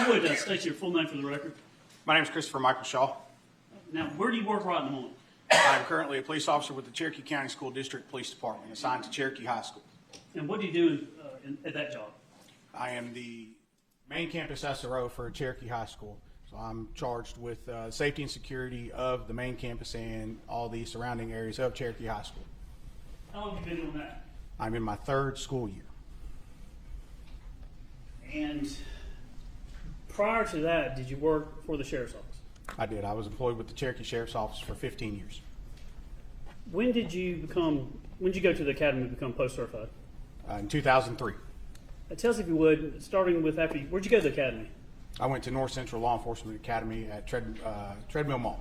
you would state your full name for the record. My name is Christopher Michael Shaw. Now, where do you work right in the moment? I'm currently a police officer with the Cherokee County School District Police Department, assigned to Cherokee High School. And what do you do at that job? I am the main campus SRO for Cherokee High School. So I'm charged with safety and security of the main campus and all the surrounding areas of Cherokee High School. How long have you been doing that? I'm in my third school year. And prior to that, did you work for the sheriff's office? I did. I was employed with the Cherokee Sheriff's Office for 15 years. When did you go to the academy to become post-certified? In 2003. Tell us, if you would, starting with where'd you go to the academy? I went to North Central Law Enforcement Academy at Treadmill Mall.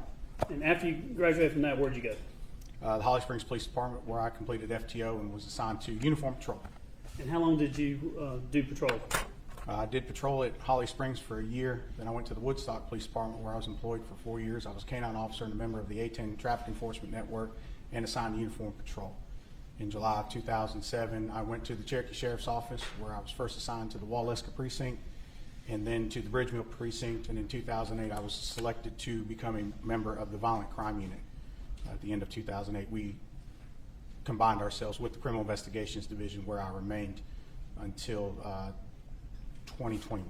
And after you graduated from that, where'd you go? The Holly Springs Police Department, where I completed FTO and was assigned to uniform patrol. And how long did you do patrol? I did patrol at Holly Springs for a year. Then I went to the Woodstock Police Department, where I was employed for 4 years. I was a canine officer and a member of the A-10 Traffic Enforcement Network and assigned to uniform patrol. In July of 2007, I went to the Cherokee Sheriff's Office, where I was first assigned to the Waleska Precinct and then to the Bridgeville Precinct. And in 2008, I was selected to become a member of the Violent Crime Unit. At the end of 2008, we combined ourselves with the Criminal Investigations Division, where I remained until 2021.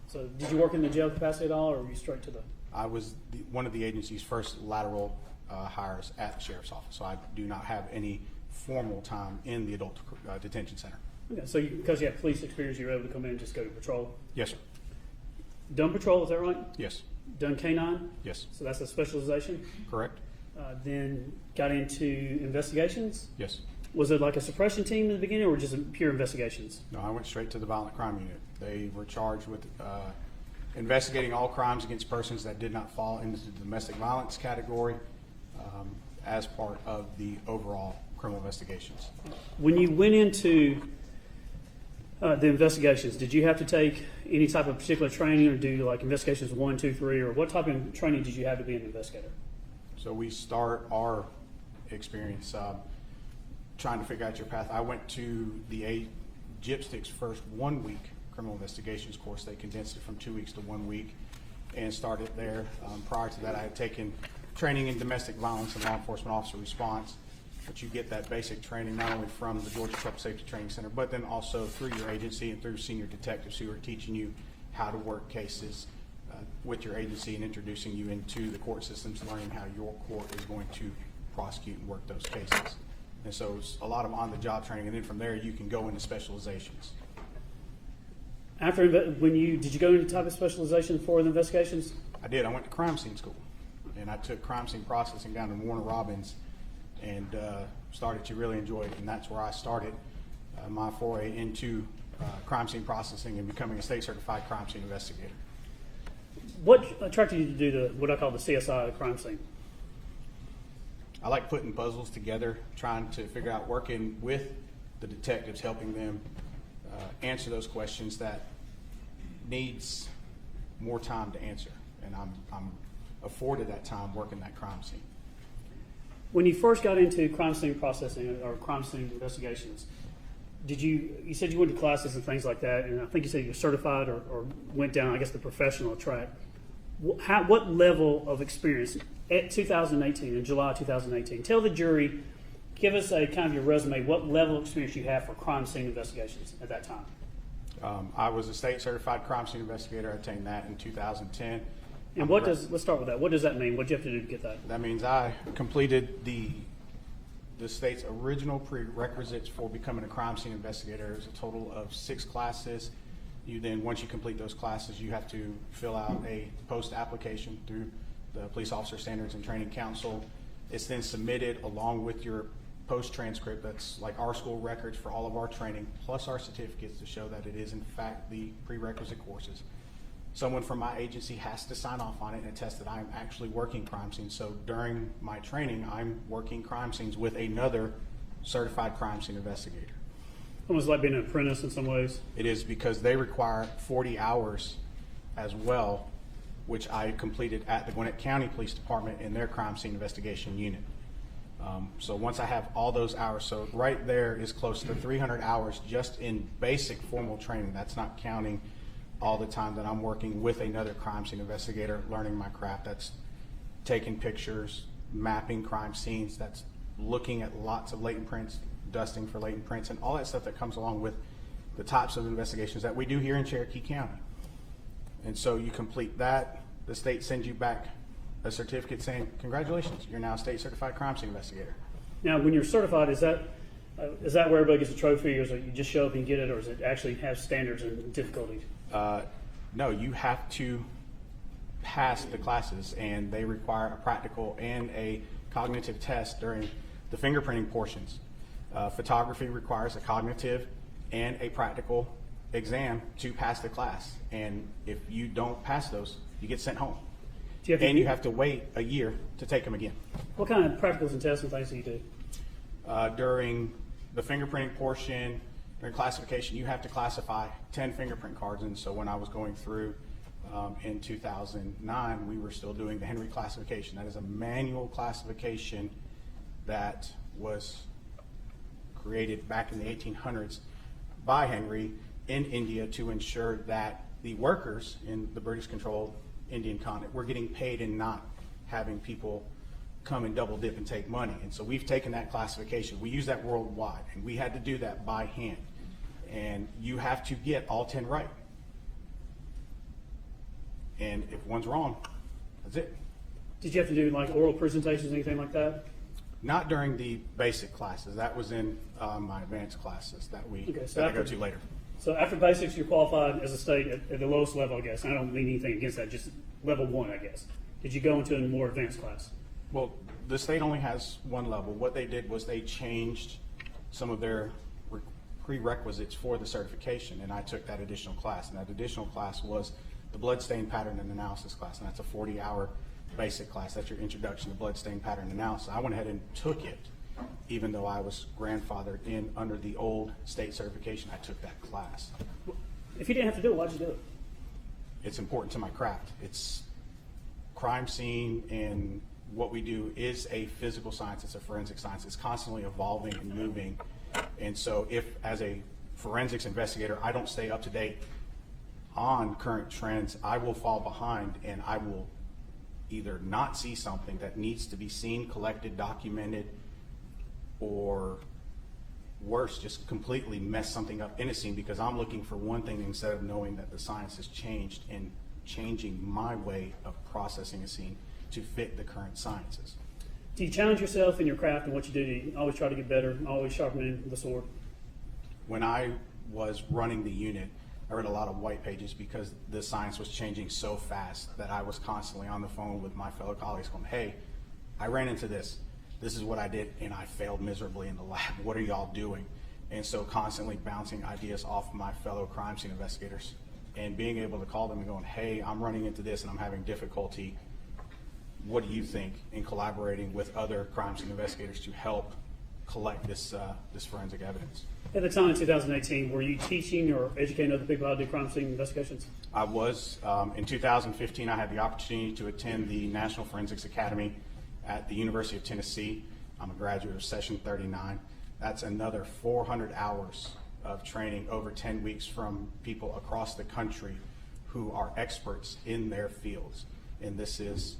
So did you work in the jail capacity at all, or were you straight to the... I was one of the agency's first lateral hires at the Sheriff's Office, so I do not have any formal time in the adult detention center. Okay, so because you have police experience, you were able to come in and just go to patrol? Yes, sir. Done patrol, is that right? Yes. Done canine? Yes. So that's a specialization? Correct. Then got into investigations? Yes. Was it like a suppression team in the beginning, or just pure investigations? No, I went straight to the Violent Crime Unit. They were charged with investigating all crimes against persons that did not fall into the domestic violence category as part of the overall criminal investigations. When you went into the investigations, did you have to take any type of particular training, or do like investigations 1, 2, 3, or what type of training did you have to be an investigator? So we start our experience trying to figure out your path. I went to the GIPSTIC's first 1 week criminal investigations course. They condensed it from 2 weeks to 1 week and started there. Prior to that, I had taken training in domestic violence and law enforcement officer response. But you get that basic training not only from the Georgia Trouble Safety Training Center, but then also through your agency and through senior detectives who are teaching you how to work cases with your agency and introducing you into the court systems, learning how your court is going to prosecute and work those cases. And so it's a lot of on-the-job training, and then from there you can go into specializations. Did you go into type of specialization for the investigations? I did. I went to Crime Scene School, and I took crime scene processing down in Warner Robins, and started to really enjoy it, and that's where I started my foray into crime scene processing and becoming a state-certified crime scene investigator. What attracted you to do what I call the CSI crime scene? I like putting puzzles together, trying to figure out, working with the detectives, helping them answer those questions that needs more time to answer, and I'm afforded that time working that crime scene. When you first got into crime scene processing or crime scene investigations, you said you went to classes and things like that, and I think you said you were certified or went down, I guess, the professional track. What level of experience at 2018, in July 2018, tell the jury, give us a kind of your resume, what level of experience you have for crime scene investigations at that time? I was a state certified crime scene investigator. I attained that in 2010. And let's start with that. What does that mean? What did you have to do to get that? That means I completed the state's original prerequisites for becoming a crime scene investigator. There's a total of 6 classes. Once you complete those classes, you have to fill out a post application through the Police Officer Standards and Training Council. It's then submitted along with your post transcript. That's like our school records for all of our training, plus our certificates to show that it is in fact the prerequisite courses. Someone from my agency has to sign off on it and attest that I'm actually working crime scenes. So during my training, I'm working crime scenes with another certified crime scene investigator. Almost like being an apprentice in some ways. It is, because they require 40 hours as well, which I completed at the Gwinnett County Police Department in their crime scene investigation unit. So once I have all those hours, so right there is close to 300 hours just in basic formal training. That's not counting all the time that I'm working with another crime scene investigator, learning my craft. That's taking pictures, mapping crime scenes, that's looking at lots of latent prints, dusting for latent prints, and all that stuff that comes along with the types of investigations that we do here in Cherokee County. And so you complete that, the state sends you back a certificate saying, congratulations, you're now a state certified crime scene investigator. Now, when you're certified, is that where everybody gets a trophy, or is it you just show up and get it, or does it actually have standards and difficulties? No, you have to pass the classes, and they require a practical and a cognitive test during the fingerprinting portions. Photography requires a cognitive and a practical exam to pass the class, and if you don't pass those, you get sent home. You have to wait a year to take them again. What kind of practicals and tests and things do you do? During the fingerprinting portion, during classification, you have to classify 10 fingerprint cards, and so when I was going through in 2009, we were still doing the Henry classification. That is a manual classification that was created back in the 1800s by Henry in India to ensure that the workers in the British-controlled Indian continent were getting paid and not having people come and double dip and take money. And so we've taken that classification. We use that worldwide, and we had to do that by hand. And you have to get all 10 right. And if one's wrong, that's it. Did you have to do like oral presentations, anything like that? Not during the basic classes. That was in my advanced classes that I go to later. So after basics, you're qualified as a state at the lowest level, I guess. I don't mean anything against that, just level 1, I guess. Did you go into a more advanced class? Well, the state only has one level. What they did was they changed some of their prerequisites for the certification, and I took that additional class. And that additional class was the bloodstain pattern and analysis class, and that's a 40-hour basic class. That's your introduction to bloodstain pattern analysis. I went ahead and took it, even though I was grandfathered in under the old state certification. I took that class. If you didn't have to do it, why'd you do it? It's important to my craft. It's crime scene, and what we do is a physical science. It's a forensic science. It's constantly evolving and moving. And so if, as a forensics investigator, I don't stay up to date on current trends, I will fall behind, and I will either not see something that needs to be seen, collected, documented, or worse, just completely mess something up in a scene because I'm looking for one thing instead of knowing that the science has changed and changing my way of processing a scene to fit the current sciences. Do you challenge yourself in your craft and what you do? Do you always try to get better, always sharpening the sword? When I was running the unit, I read a lot of white pages because the science was changing so fast that I was constantly on the phone with my fellow colleagues going, hey, I ran into this. This is what I did, and I failed miserably in the lab. What are y'all doing? And so constantly bouncing ideas off my fellow crime scene investigators and being able to call them and going, hey, I'm running into this and I'm having difficulty. What do you think? In collaborating with other crime scene investigators to help collect this forensic evidence. At the time in 2018, were you teaching or educating other people how to do crime scene investigations? I was. In 2015, I had the opportunity to attend the National Forensics Academy at the University of Tennessee. I'm a graduate of Session 39. That's another 400 hours of training over 10 weeks from people across the country who are experts in their fields. And this is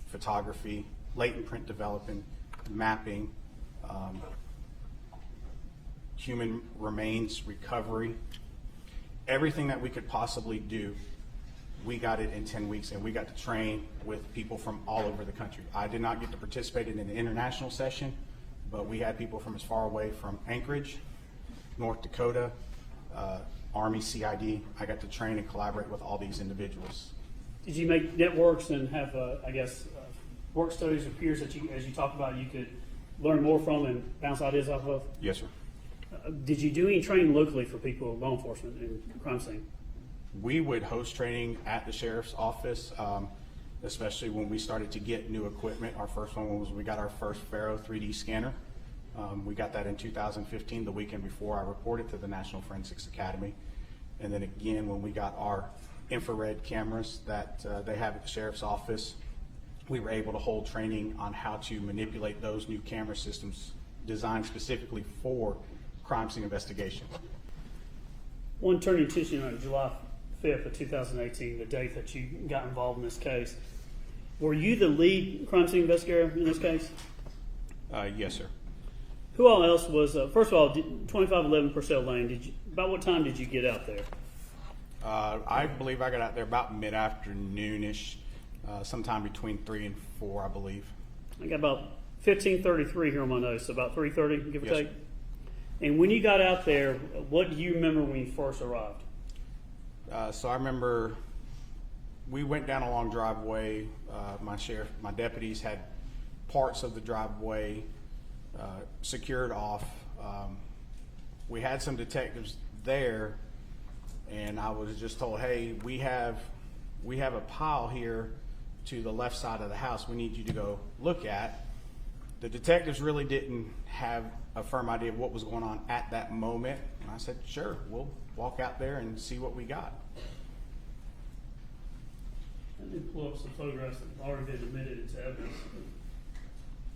photography, latent print development, mapping, human remains recovery, everything that we could possibly do. We got it in 10 weeks, and we got to train with people from all over the country. I did not get to participate in an international session, but we had people from as far away from Anchorage, North Dakota, Army CID. I got to train and collaborate with all these individuals. Did you make networks and have, work studies with peers that you, as you talked about, you could learn more from and bounce ideas off of? Yes, sir. Did you do any training locally for people, law enforcement, in crime scene? We would host training at the sheriff's office, especially when we started to get new equipment. Our first one was we got our first Faro 3D scanner. We got that in 2015, the weekend before I reported to the National Forensics Academy. And then again, when we got our infrared cameras that they have at the sheriff's office, we were able to hold training on how to manipulate those new camera systems designed specifically for crime scene investigation. One turning attention on July 5th of 2018, the date that you got involved in this case. Were you the lead crime scene investigator in this case? Yes, sir. Who all else was, first of all, 2511 Purcell Lane, about what time did you get out there? I believe I got out there about mid-afternoon-ish, sometime between 3 and 4, I believe. I got about 15:33 here on my notes, so about 3:30, give or Yes, take. sir. And when you got out there, what do you remember when you first arrived? So I remember we went down a long driveway. My deputies had parts of the driveway secured off. We had some detectives there, and I was just told, "Hey, we have a pile here to the left side of the house. We need you to go look at." The detectives really didn't have a firm idea of what was going on at that moment, and I said, "Sure, we'll walk out there and see what we got." Let me pull up some photographs that have already been admitted into evidence.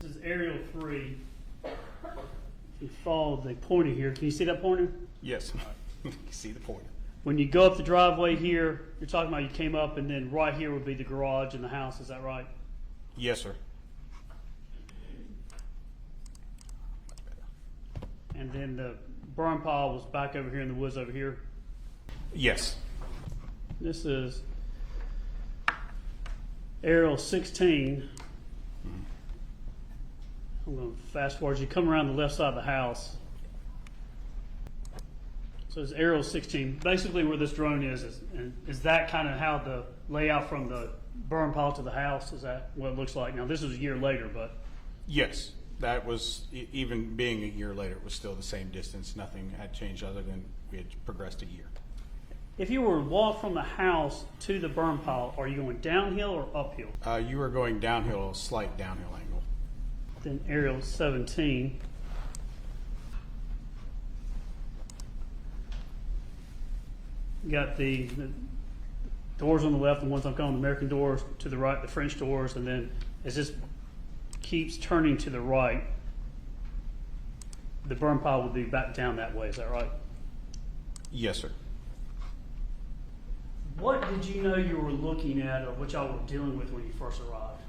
This is aerial 3. You follow the pointer here. Can you see that pointer? Yes, you see the pointer. When you go up the driveway here, you're talking about you came up, and then right here would be the garage and the house. Is that right? Yes, sir. And then the burn pile was back over here in the woods over here. Yes. This is aerial 16. I'm going to fast forward. You come around the left side of the house. So it's aerial 16. Basically where this drone is that kind of how the layout from the burn pile to the house? Is that what it looks like? Now this was a year later, but. Yes, that was, even being a year later, it was still the same distance. Nothing had changed other than we had progressed a year. If you were to walk from the house to the burn pile, are you going downhill or uphill? You were going downhill, a slight downhill angle. Then aerial 17. You got the doors on the left, the ones I'm calling the American doors, to the right, the French doors, and then as this keeps turning to the right, the burn pile will be back down that way. Is that right? Yes, sir. What did you know you were looking at, or what y'all were dealing with when you first arrived?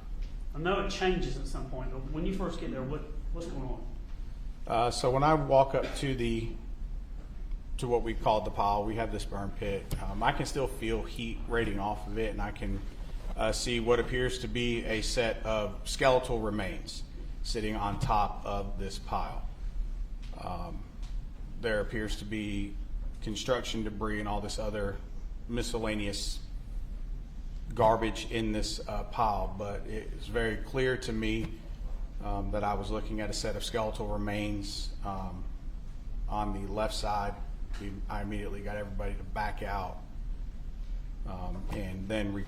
I know it changes at some point, but when you first get there, what's going on? So when I walk up to what we called the pile, we have this burn pit. I can still feel heat radiating off of it, and I can see what appears to be a set of skeletal remains sitting on top of this pile. There appears to be construction debris and all this other miscellaneous garbage in this pile, but it's very clear to me that I was looking at a set of skeletal remains on the left side. I immediately got everybody to back out, and then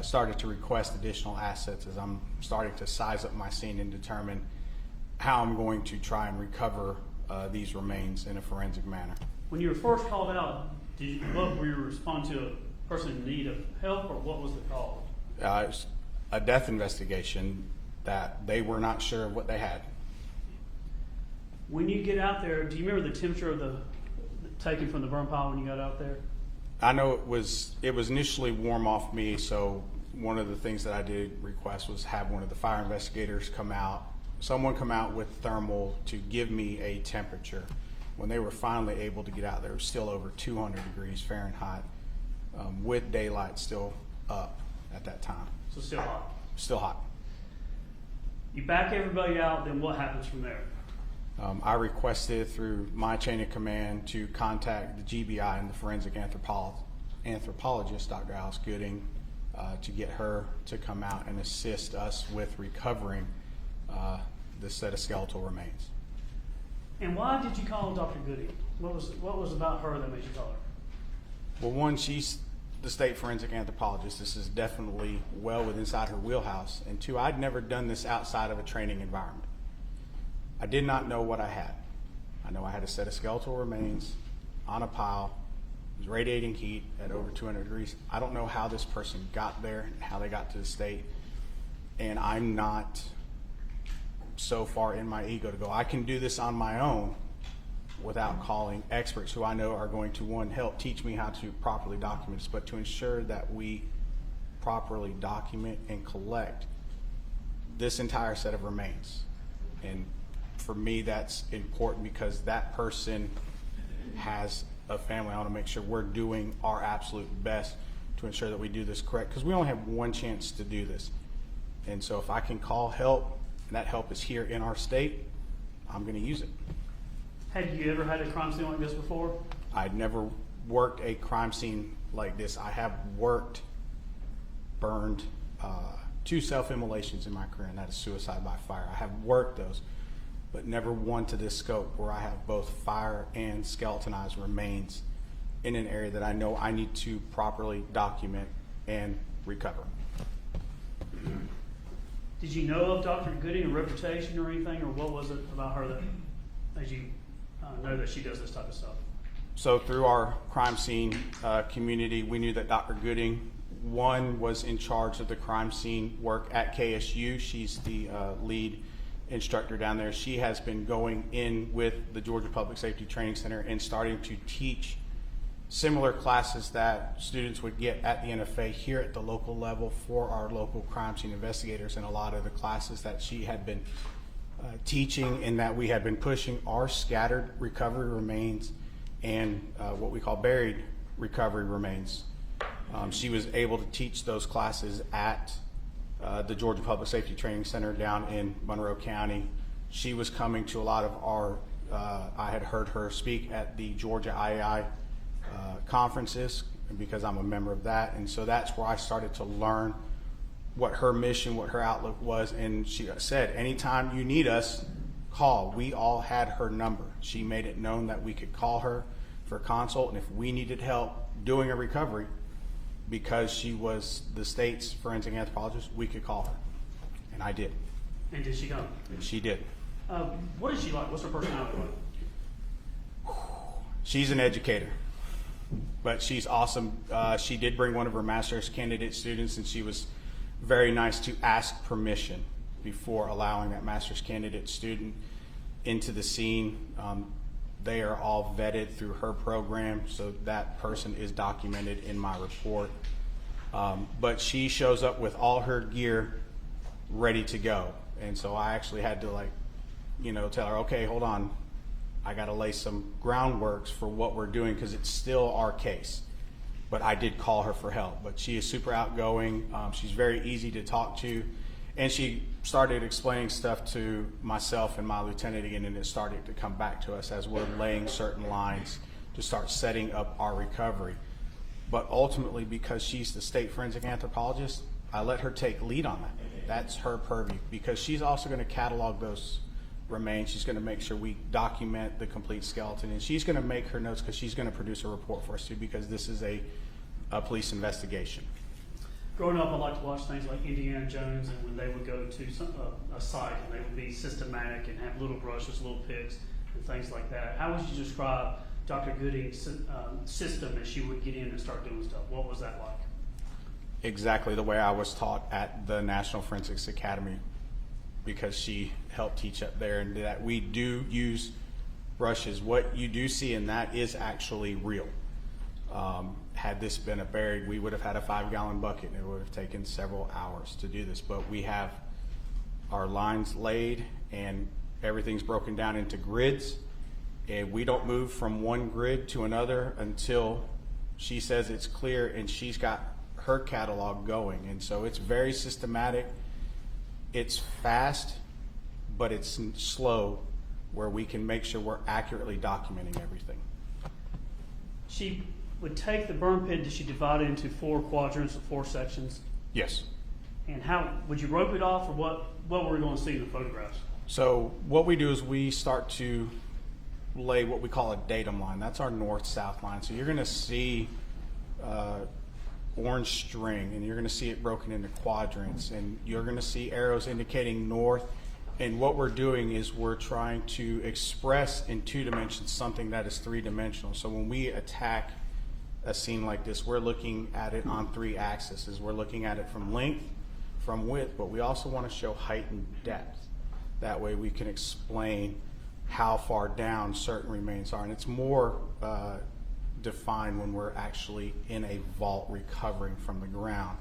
started to request additional assets as I'm starting to size up my scene and determine how I'm going to try and recover these remains in a forensic manner. When you were first called out, what were you respond to a person in need of help, or what was the call? It's a death investigation that they were not sure of what they had. When you get out there, do you remember the temperature of the taken from the burn pile when you got out there? I know it was initially warm off me, so one of the things that I did request was have one of the fire investigators someone come out with thermal to give me a temperature. When they were finally able to get out there, it was still over 200 degrees Fahrenheit, with daylight still up at that time. So still hot. Still hot. You back everybody out, then what happens from there? I requested through my chain of command to contact the GBI and the forensic anthropologist, Dr. Alice Gooding, to get her to come out and assist us with recovering this set of skeletal remains. And why did you call Dr. Gooding? What was about her that made you call her? Well, one, she's the state forensic anthropologist. This is definitely well inside her wheelhouse. And two, I'd never done this outside of a training environment. I did not know what I had. I know I had a set of skeletal remains on a pile. It was radiating heat at over 200 degrees. I don't know how this person got there and how they got to the state. And I'm not so far in my ego to go, I can do this on my own without calling experts who I know are going to, one, help teach me how to properly document this, but to ensure that we properly document and collect this entire set of remains. And for me, that's important because that person has a family. I want to make sure we're doing our absolute best to ensure that we do this correct, because we only have one chance to do this. And so if I can call help, and that help is here in our state, I'm going to use it. Had you ever had a crime scene like this before? I'd never worked a crime scene like this. I have burned 2 self-immolations in my career, and that is suicide by fire. I have worked those, but never one to this scope where I have both fire and skeletonized remains in an area that I know I need to properly document and recover. Did you know of Dr. Gooding, a reputation or anything, or what was it about her that made you know that she does this type of stuff? So through our crime scene community, we knew that Dr. Gooding, one, was in charge of the crime scene work at KSU. She's the lead instructor down there. She has been going in with the Georgia Public Safety Training Center and starting to teach similar classes that students would get at the NFA here at the local level for our local crime scene investigators. And a lot of the classes that she had been teaching and that we had been pushing are scattered recovery remains and what we call buried recovery remains. She was able to teach those classes at the Georgia Public Safety Training Center down in Monroe County. She was coming to a lot of our, I had heard her speak at the Georgia IAI conferences because I'm a member of that. And so that's where I started to learn what her mission, what her outlook was. And she said, anytime you need us, call. We all had her number. She made it known that we could call her for a consult, and if we needed help doing a recovery, because she was the state's forensic anthropologist, we could call her. And I did. And did she come? She did. What is she like? What's her personality like? She's an educator, but she's awesome. She did bring one of her master's candidate students, and she was very nice to ask permission before allowing that master's candidate student into the scene. They are all vetted through her program, so that person is documented in my report. But she shows up with all her gear ready to go. And so I actually had to tell her, okay, hold on. I got to lay some groundworks for what we're doing because it's still our case. But I did call her for help. But she is super outgoing. She's very easy to talk to. And she started explaining stuff to myself and my lieutenant again, and it started to come back to us as we're laying certain lines to start setting up our recovery. But ultimately, because she's the state forensic anthropologist, I let her take lead on that. That's her purview, because she's also going to catalog those remains. She's going to make sure we document the complete skeleton, and she's going to make her notes because she's going to produce a report for us too, because this is a police investigation. Growing up, I like to watch things like Indiana Jones, and when they would go to a site and they would be systematic and have little brushes, little picks, and things like that. How would you describe Dr. Gooding's system as she would get in and start doing stuff? What was that like? Exactly the way I was taught at the National Forensics Academy, because she helped teach up there, and that we do use brushes. What you do see in that is actually real. Had this been a buried, we would have had a 5-gallon bucket, and it would have taken several hours to do this. But we have our lines laid, and everything's broken down into grids, and we don't move from one grid to another until she says it's clear, and she's got her catalog going. And so it's very systematic. It's fast, but it's slow, where we can make sure we're accurately documenting everything. She would take the burn pit. Did she divide it into 4 quadrants or 4 sections? Yes. And how would you rope it off, or what were we going to see in the photographs? So what we do is we start to lay what we call a datum line. That's our north-south line. So you're going to see orange string, and you're going to see it broken into quadrants, and you're going to see arrows indicating north. And what we're doing is we're trying to express in 2 dimensions something that is 3-dimensional. So when we attack a scene like this, we're looking at it on 3 axes. We're looking at it from length, from width, but we also want to show height and depth. That way we can explain how far down certain remains are. And it's more defined when we're actually in a vault recovering from the ground.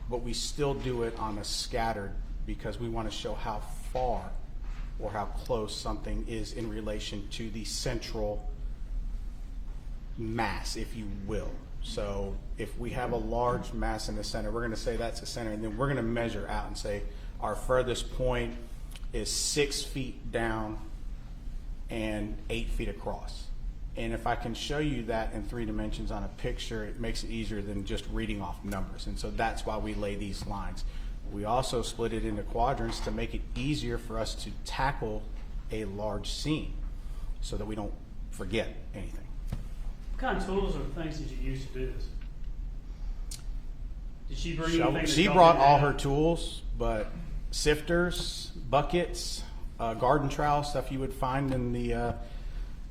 But we still do it on a scattered because we want to show how far or how close something is in relation to the central mass, if you will. So if we have a large mass in the center, we're going to say that's the center, and then we're going to measure out and say our furthest point is 6 feet down and 8 feet across. And if I can show you that in 3 dimensions on a picture, it makes it easier than just reading off numbers. And so that's why we lay these lines. We also split it into quadrants to make it easier for us to tackle a large scene so that we don't forget anything. What kind of tools or things did you use to do this? Did she bring anything? She brought all her tools, but sifters, buckets, garden trowel, stuff you would find in the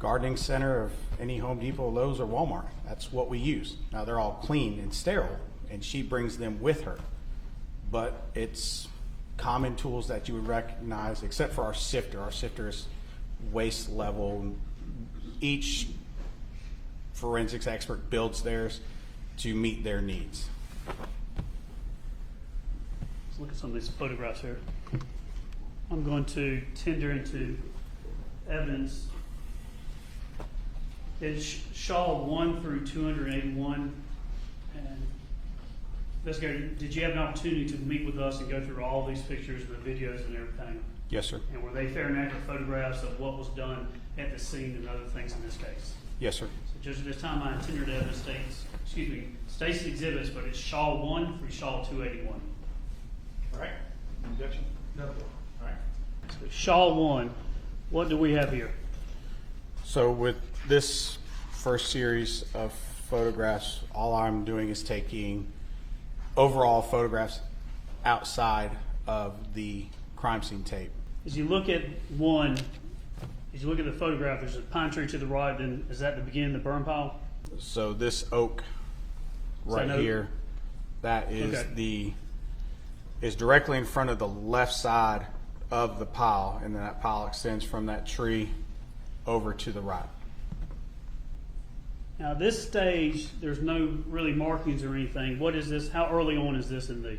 gardening center of any Home Depot, Lowe's, or Walmart. That's what we use. Now they're all clean and sterile, and she brings them with her. But it's common tools that you would recognize, except for our sifter. Our sifter is waist level. Each forensics expert builds theirs to meet their needs. Let's look at some of these photographs here. I'm going to tender into evidence. It's Shaw 1 through 281. And investigator, did you have an opportunity to meet with us and go through all these pictures and the videos and everything? Yes, sir. And were they fair and accurate photographs of what was done at the scene and other things in this case? Yes, sir. So, Judge, at this time, I tendered evidence states exhibits, but it's Shaw 1 through Shaw 281. All right. Objection? No. All right. So Shaw 1, what do we have here? So with this first series of photographs, all I'm doing is taking overall photographs outside of the crime scene tape. As you look at one, as you look at the photograph, there's a pine tree to the right, then is that the beginning of the burn pile? So this oak right here, that is Okay. is directly in front of the left side of the pile, and then that pile extends from that tree over to the right. Now, at this stage, there's no really markings or anything. What is this? How early on is this in the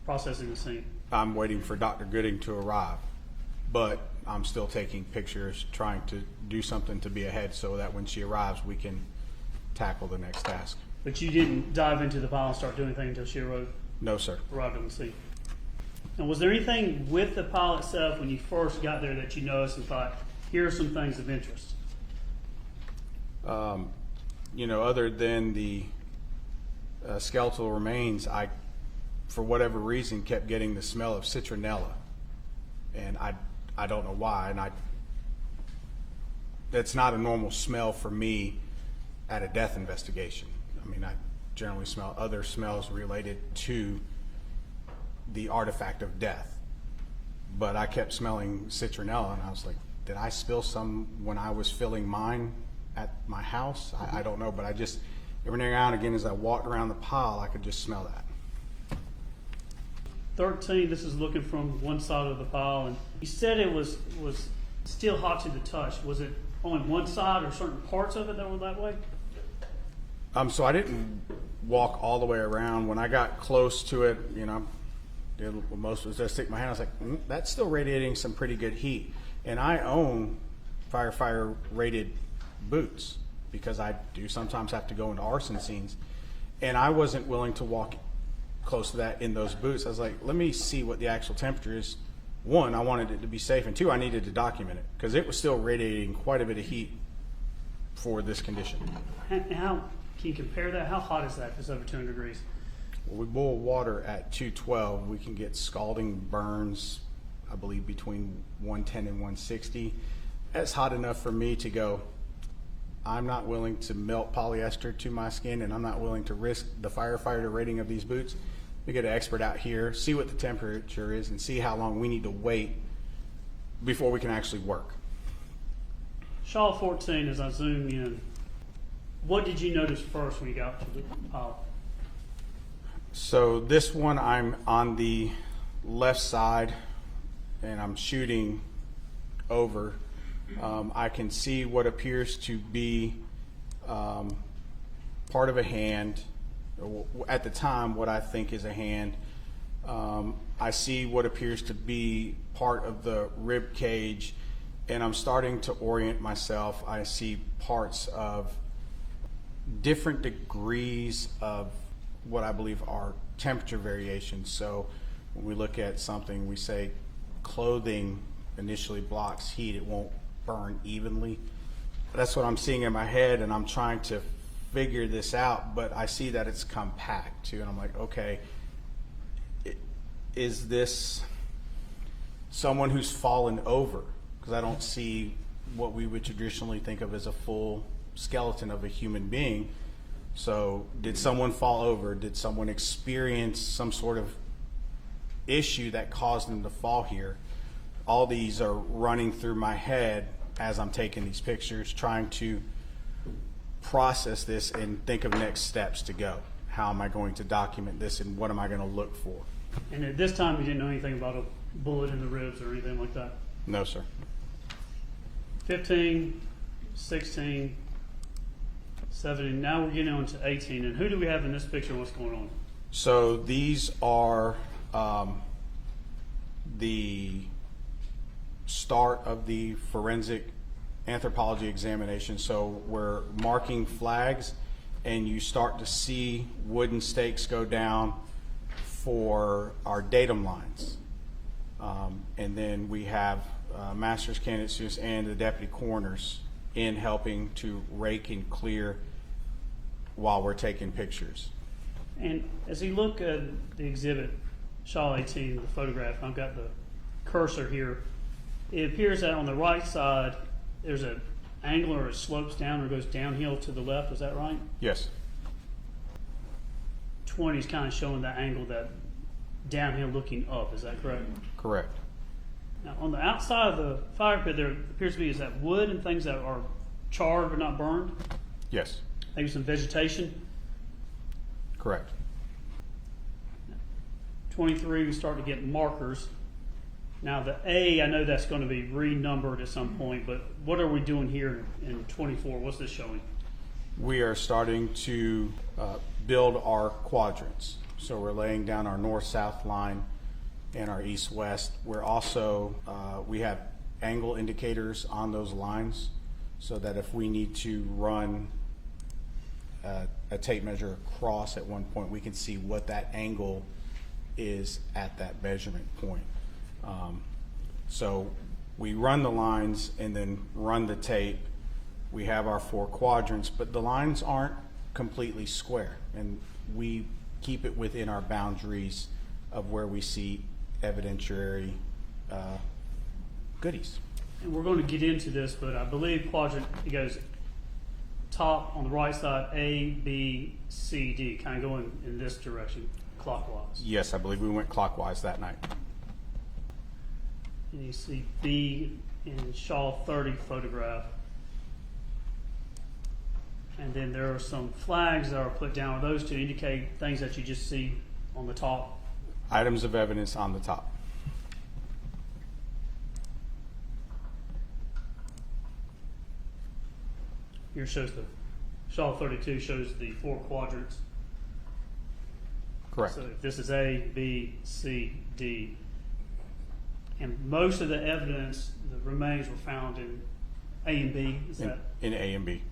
processing the scene? I'm waiting for Dr. Gooding to arrive, but I'm still taking pictures, trying to do something to be ahead so that when she arrives, we can tackle the next task. But you didn't dive into the pile and start doing anything until she arrived No, sir. on the scene. And was there anything with the pile itself when you first got there that you noticed and thought, here are some things of interest? Other than the skeletal remains, I, for whatever reason, kept getting the smell of citronella, and I don't know why. And that's not a normal smell for me at a death investigation. I mean, I generally smell other smells related to the artifact of death, but I kept smelling citronella, and I was like, did I spill some when I was filling mine at my house? I don't know, but I just, every now and again, as I walked around the pile, I could just smell that. 13, this is looking from one side of the pile, and you said it was still hot to the touch. Was it on one side or certain parts of it that were that way? So I didn't walk all the way around. When I got close to it, did what most was just stick my hand. I was like, that's still radiating some pretty good heat. And I own firefighter rated boots because I do sometimes have to go into arson scenes. And I wasn't willing to walk close to that in those boots. I was like, let me see what the actual temperature is. One, I wanted it to be safe, and two, I needed to document it because it was still radiating quite a bit of heat for this condition. How can you compare that? How hot is that if it's over 200 degrees? Well, we boil water at 212. We can get scalding burns, I believe, between 110 and 160. That's hot enough for me to go, I'm not willing to melt polyester to my skin, and I'm not willing to risk the firefighter rating of these boots. We get an expert out here, see what the temperature is, and see how long we need to wait before we can actually work. Shaw 14, as I zoom in, what did you notice first when you got to the pile? So this one, I'm on the left side, and I'm shooting over I can see what appears to be part of a hand, or at the time what I think is a hand. I see what appears to be part of the rib cage, and I'm starting to orient myself. I see parts of different degrees of what I believe are temperature variations. So when we look at something, we say clothing initially blocks heat, it won't burn evenly. That's what I'm seeing in my head, and I'm trying to figure this out, but I see that it's compact too, and I'm like, okay, is this someone who's fallen over? Because I don't see what we would traditionally think of as a full skeleton of a human being. So did someone fall over? Did someone experience some sort of issue that caused them to fall here? All these are running through my head as I'm taking these pictures, trying to process this and think of next steps to go. How am I going to document this, and what am I going to look for? And at this time, you didn't know anything about a bullet in the ribs or anything like that? No, sir. 15, 16, 17, now we're getting on to 18. And who do we have in this picture and what's going on? So these are the start of the forensic anthropology examination. So we're marking flags, and you start to see wooden stakes go down for our datum lines. And then we have master's candidate students and the deputy coroners in helping to rake and clear while we're taking pictures. And as you look at the exhibit, Shaw 18, the photograph, I've got the cursor here. It appears that on the right side, there's an angle, or it slopes down or goes downhill to the left. Is that right? Yes. 20 is kind of showing that angle, that downhill looking up. Is that correct? Correct. Now, on the outside of the fire pit, there appears to be, is that wood and things that are charred but not burned? Yes. Maybe some vegetation? Correct. 23, we start to get markers. Now the A, I know that's going to be renumbered at some point, but what are we doing here in 24? What's this showing? We are starting to build our quadrants. So we're laying down our north-south line and our east-west. We're also, we have angle indicators on those lines, so that if we need to run a tape measure across at one point, we can see what that angle is at that measurement point. So we run the lines and then run the tape. We have our 4 quadrants, but the lines aren't completely square, and we keep it within our boundaries of where we see evidentiary goodies. And we're going to get into this, but I believe quadrant, it goes top on the right side, A, B, C, D, kind of going in this direction, clockwise. Yes, I believe we went clockwise that night. And you see B in Shaw 30 photograph. And then there are some flags that are put down. Are those to indicate things that you just see on the top? Items of evidence on the top. Here shows the Shaw 32 shows the 4 quadrants. Correct. So if this is A, B, C, D, and most of the evidence, the remains were found in A and B. Is that in A and B?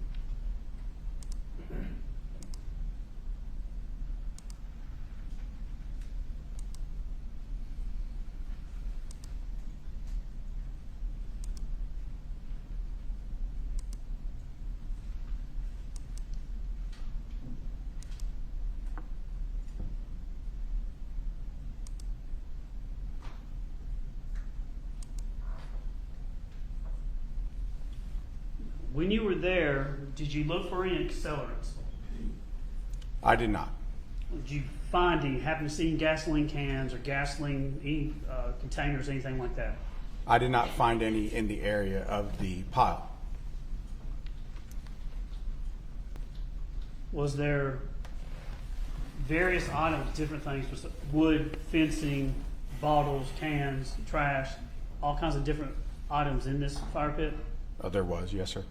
when you were there, did you look for any accelerants? I did not. Did you find any, happen to see gasoline cans or gasoline any, containers, anything like that? I did not find any in the area of the pile. Was there various items, different things, was wood, fencing, bottles, cans, trash, all kinds of different items in this fire pit? There was, yes, sir.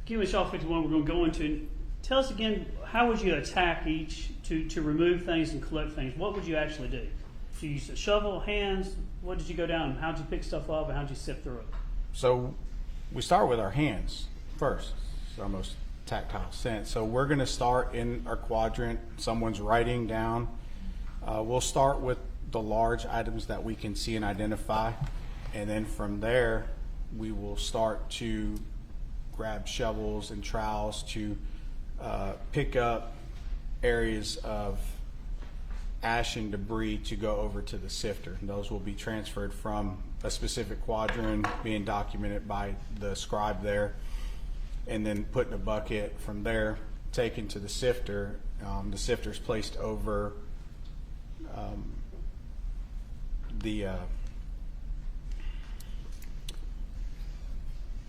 Give me Shaw 51, we're going to go into. Tell us again, how would you attack each to remove things and collect things? What would you actually do? Did you use a shovel, hands? What did you go down? How did you pick stuff up and how did you sift through it? So we start with our hands first. It's our most tactile sense. So we're going to start in our quadrant. Someone's writing down. We'll start with the large items that we can see and identify. And then from there, we will start to grab shovels and trowels to pick up areas of ash and debris to go over to the sifter. And those will be transferred from a specific quadrant being documented by the scribe there, and then put in a bucket. From there, taken to the sifter. The sifter is placed over the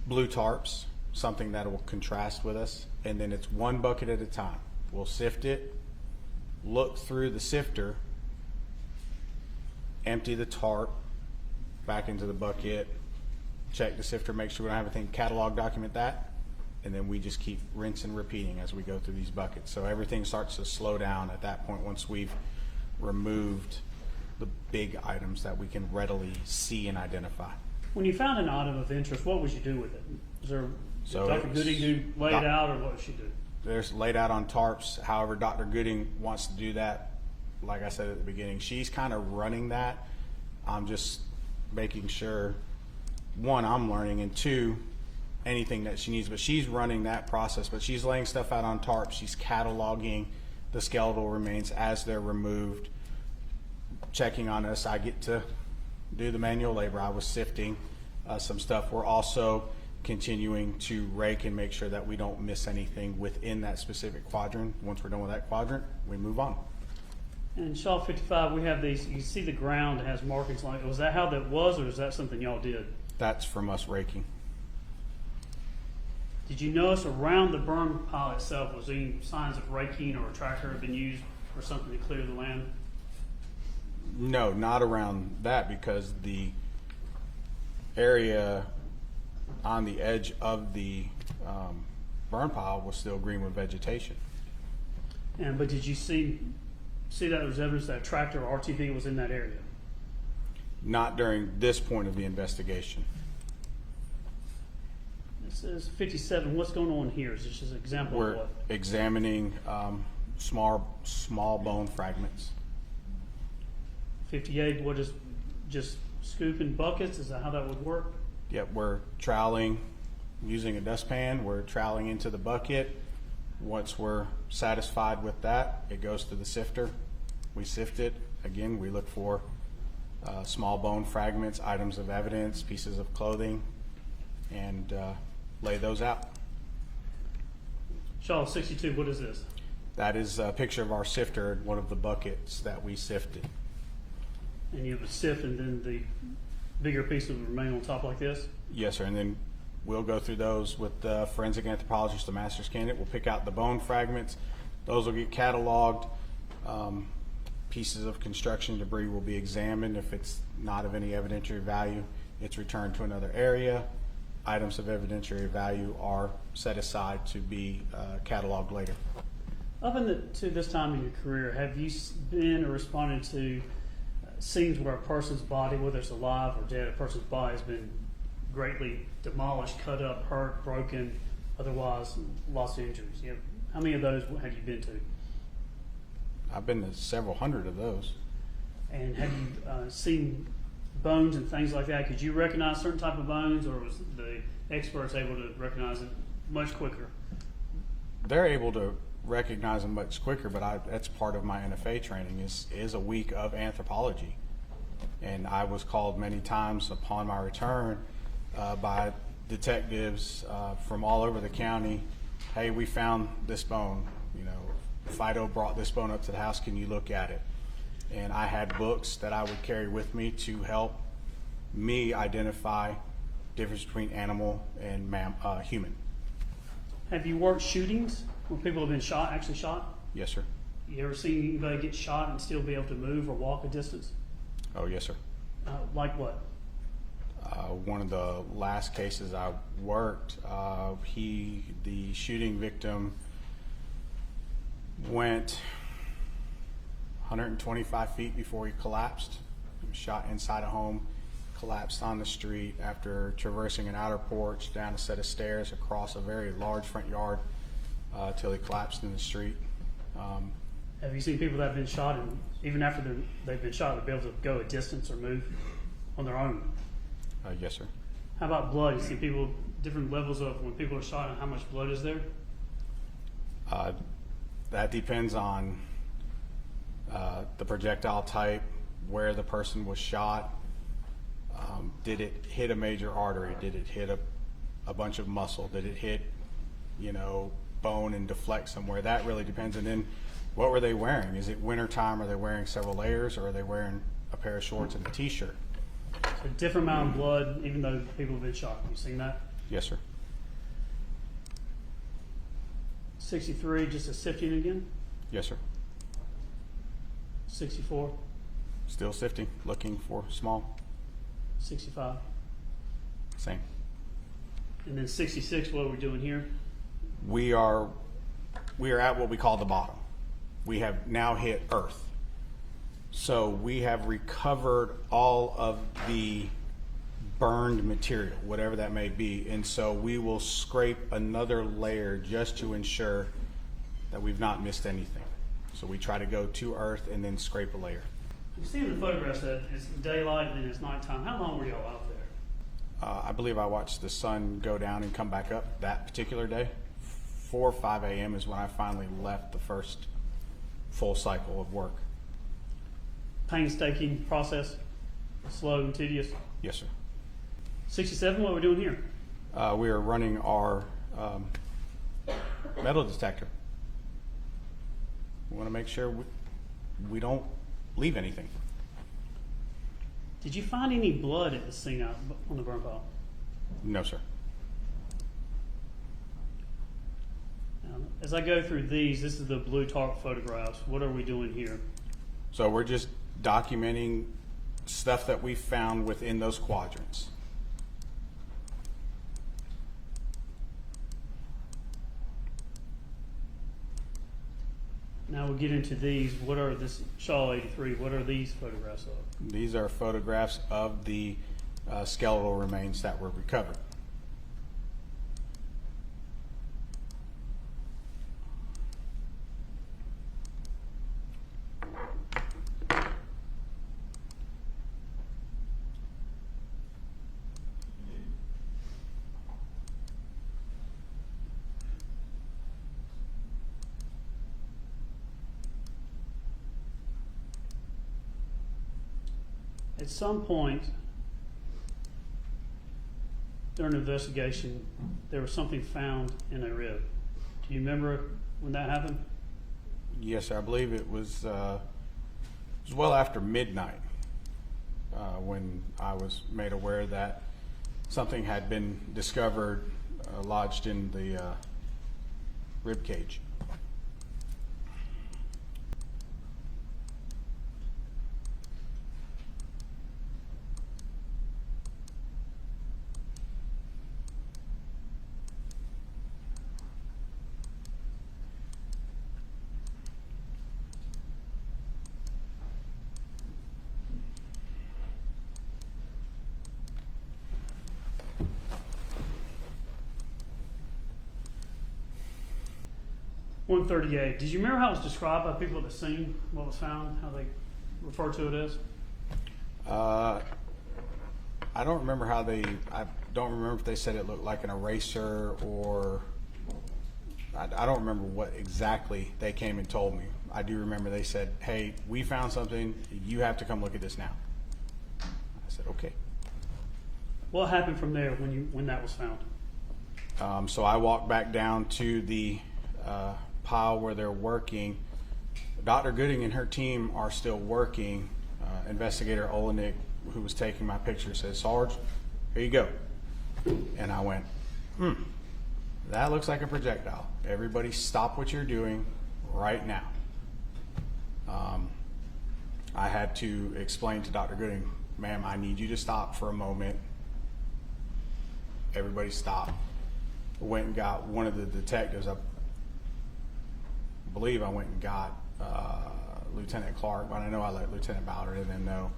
blue tarps, something that will contrast with us, and then it's one bucket at a time. We'll sift it, look through the sifter, empty the tarp back into the bucket, check the sifter, make sure we don't have anything, catalog, document that, and then we just keep rinsing and repeating as we go through these buckets. So everything starts to slow down at that point once we've removed the big items that we can readily see and identify. When you found an item of interest, what would you do with it? Is there So Dr. Gooding lay it out, or what would she do? There's laid out on tarps. However, Dr. Gooding wants to do that. Like I said at the beginning, she's kind of running that. I'm just making sure, one, I'm learning, and two, anything that she needs. But she's running that process. But she's laying stuff out on tarps. She's cataloging the skeletal remains as they're removed, checking on us. I get to do the manual labor. I was sifting some stuff. We're also continuing to rake and make sure that we don't miss anything within that specific quadrant. Once we're done with that quadrant, we move on. In Shaw 55, we have these, you see the ground has markings like, was that how that was, or is that something y'all did? That's from us raking. Did you notice around the burn pile itself, was there any signs of raking or a tractor had been used for something to clear the land? No, not around that, because the area on the edge of the burn pile was still green with vegetation. But did you see that there was evidence that a tractor or RTV was in that area? Not during this point of the investigation. This is 57. What's going on here? Is this just an example We're of what? examining small bone fragments. 58, what is just scooping buckets? Is that how that would work? Yep, we're troweling using a dustpan. We're troweling into the bucket. Once we're satisfied with that, it goes to the sifter. We sift it. Again, we look for small bone fragments, items of evidence, pieces of clothing, and lay those out. Shaw 62, what is this? That is a picture of our sifter in one of the buckets that we sifted. And you have a sift, and then the bigger piece would remain on top like this? Yes, sir. And then we'll go through those with the forensic anthropologist, the master's candidate. We'll pick out the bone fragments. Those will get cataloged. Pieces of construction debris will be examined. If it's not of any evidentiary value, it's returned to another area. Items of evidentiary value are set aside to be cataloged later. Up to this time in your career, have you been or responded to scenes where a person's body, whether it's alive or dead, a person's body has been greatly demolished, cut up, hurt, broken, otherwise lost to injuries? How many of those have you been to? I've been to several hundred of those. And have you seen bones and things like that? Could you recognize certain type of bones, or was the experts able to recognize it much quicker? They're able to recognize them much quicker, but that's part of my NFA training is a week of anthropology. And I was called many times upon my return by detectives from all over the county. Hey, we found this bone. You know, Fido brought this bone up to the house. Can you look at it? And I had books that I would carry with me to help me identify difference between animal and human. Have you worked shootings where people have been shot, actually shot? Yes, sir. You ever seen anybody get shot and still be able to move or walk a distance? Oh, yes, sir. Like what? One of the last cases I worked, the shooting victim went 125 feet before he collapsed. He was shot inside a home, collapsed on the street after traversing an outer porch, down a set of stairs, across a very large front yard, till he collapsed in the street. Have you seen people that have been shot and even after they've been shot, they'll be able to go a distance or move on their own? Yes, sir. How about blood? You see people, different levels of when people are shot and how much blood is there? That depends on the projectile type, where the person was shot. Did it hit a major artery? Did it hit a bunch of muscle? Did it hit, bone and deflect somewhere? That really depends. And then what were they wearing? Is it winter time? Are they wearing several layers, or are they wearing a pair of shorts and a t-shirt? A different amount of blood, even though people have been shot. You seen that? Yes, sir. 63, just a sifting again? Yes, sir. 64, Still sifting, looking for small. 65. Same. And then 66, what are we doing here? We are at what we call the bottom. We have now hit Earth. So we have recovered all of the burned material, whatever that may be. And so we will scrape another layer just to ensure that we've not missed anything. So we try to go to Earth and then scrape a layer. I'm seeing the photographs that it's daylight and it's nighttime. How long were y'all out there? I believe I watched the sun go down and come back up that particular day. 4 or 5 a.m. is when I finally left the first full cycle of work. Painstaking process, slow and tedious. Yes, sir. 67, what are we doing here? We are running our metal detector. We want to make sure we don't leave anything. Did you find any blood at the scene out on the burn pile? No, sir. Now, as I go through these, this is the blue tarp photographs. What are we doing here? So we're just documenting stuff that we found within those quadrants. Now we'll get into these. What are this Shaw 83? What are these photographs of? These are photographs of the skeletal remains that were recovered. At some point during the investigation, there was something found in a rib. Do you remember when that happened? Yes, sir. I believe it was well after midnight when I was made aware that something had been discovered lodged in the rib cage. One 138. Did you remember how it was described by people at the scene, what was found, how they refer to it as? I don't remember I don't remember if they said it looked like an eraser or, I don't remember what exactly they came and told me. I do remember they said, hey, we found something, you have to come look at this now. I said, okay. What happened from there when that was found? So I walked back down to the pile where they're working. Dr. Gooding and her team are still working. Investigator Olenek, who was taking my picture, says, Sarge, here you go. And I went, that looks like a projectile. Everybody stop what you're doing right now. I had to explain to Dr. Gooding, ma'am, I need you to stop for a moment. Everybody stopped. Went and got one of the detectives. I believe I went and got Lieutenant Clark, but I know I let Lieutenant Ballard and then know.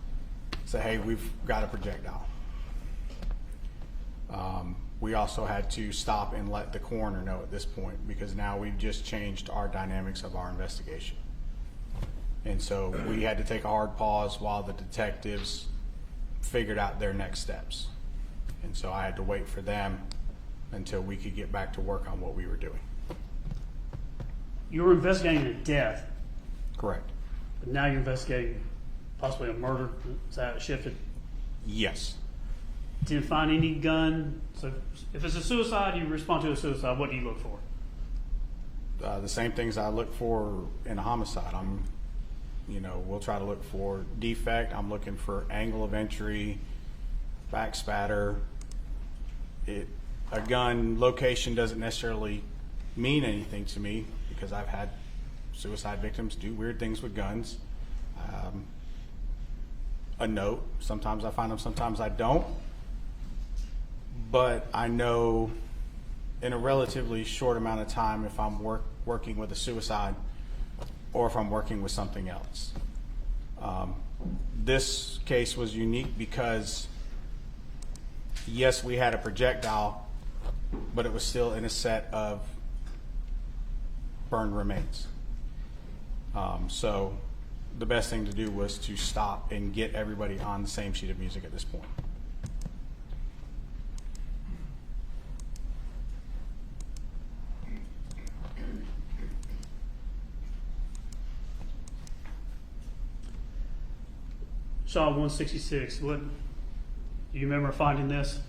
Say, hey, we've got a projectile. We also had to stop and let the coroner know at this point, because now we've just changed our dynamics of our investigation. And so we had to take a hard pause while the detectives figured out their next steps. And so I had to wait for them until we could get back to work on what we were doing. You were investigating a death, Correct. but now you're investigating possibly a murder. Is that how it shifted? Yes. Didn't find any gun. So if it's a suicide, you respond to a suicide. What do you look for? The same things I look for in a homicide. We'll try to look for defect. I'm looking for angle of entry, back spatter. A gun location doesn't necessarily mean anything to me, because I've had suicide victims do weird things with guns. A note, sometimes I find them, sometimes I don't. But I know in a relatively short amount of time if I'm working with a suicide or if I'm working with something else. This case was unique because, yes, we had a projectile, but it was still in a set of burned remains. So the best thing to do was to stop and get everybody on the same sheet of music at this point. Shaw 166. What do you remember finding this?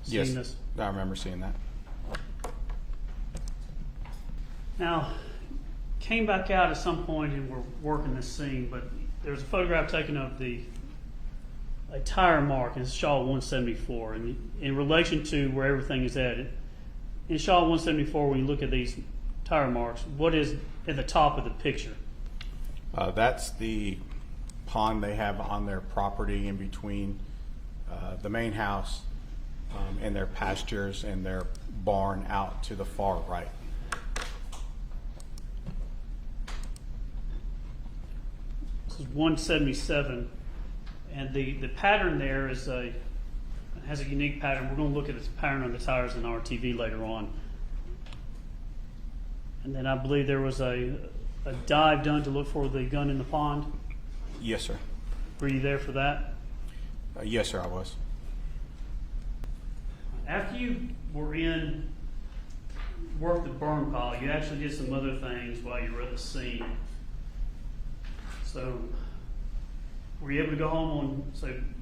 Yes, Seeing this? I remember seeing that. Now, came back out at some point and we're working this scene, but there's a photograph taken of a tire mark in Shaw 174, and in relation to where everything is at. In Shaw 174, when you look at these tire marks, what is at the top of the picture? That's the pond they have on their property in between the main house and their pastures and their barn out to the far right. This is 177, and the pattern there has a unique pattern. We're going to look at this pattern on the tires in RTV later on. And then I believe there was a dive done to look for the gun in the pond. Yes, sir. Were you there for that? Yes, sir, I was. After you were worked the burn pile, you actually did some other things while you were at the scene. So, were you able to go home on,